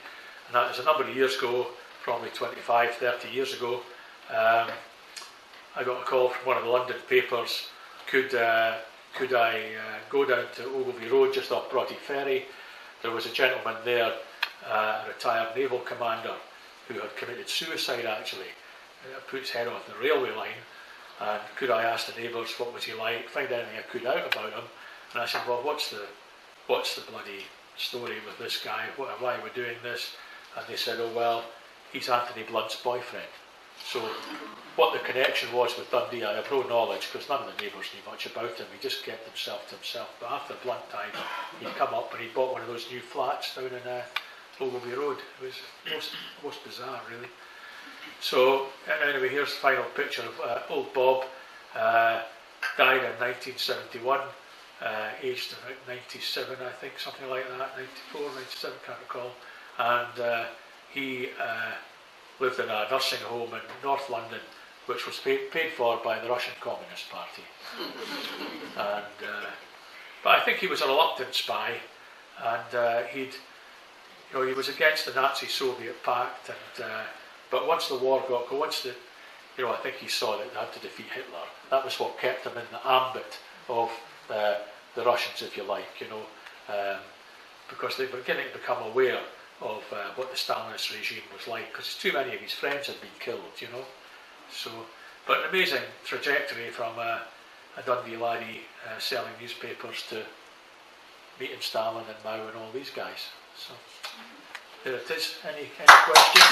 and that is a number of years ago, probably 25, 30 years ago. I got a call from one of the London papers, could I go down to Ogilvy Road just off Broughty Ferry. There was a gentleman there, a retired naval commander, who had committed suicide actually, put his head off the railway line, and could I ask the neighbours what was he like, find anything I could out about him. And I said, well, what's the bloody story with this guy, why are we doing this? And they said, oh well, he's Anthony Blunt's boyfriend. So what the connection was with Dundee, I have no knowledge, because none of the neighbours knew much about him. He just kept himself to himself. But after Blunt died, he'd come up and he bought one of those new flats down in Ogilvy Road. It was most bizarre, really. So anyway, here's the final picture of old Bob. Died in 1971, aged 97, I think, something like that, 94, 97, can't recall. And he lived in a nursing home in North London, which was paid for by the Russian Communist Party. And, but I think he was a reluctant spy, and he was against the Nazi-Soviet pact. And but once the war got going, I think he saw that they had to defeat Hitler. That was what kept him in the ambit of the Russians, if you like, because they were beginning to become aware of what the Stalinist regime was like, because too many of his friends had been killed, So, but an amazing trajectory from a Dundee laddie selling newspapers to meeting Stalin and Mao and all these guys. So, there it is. Any questions?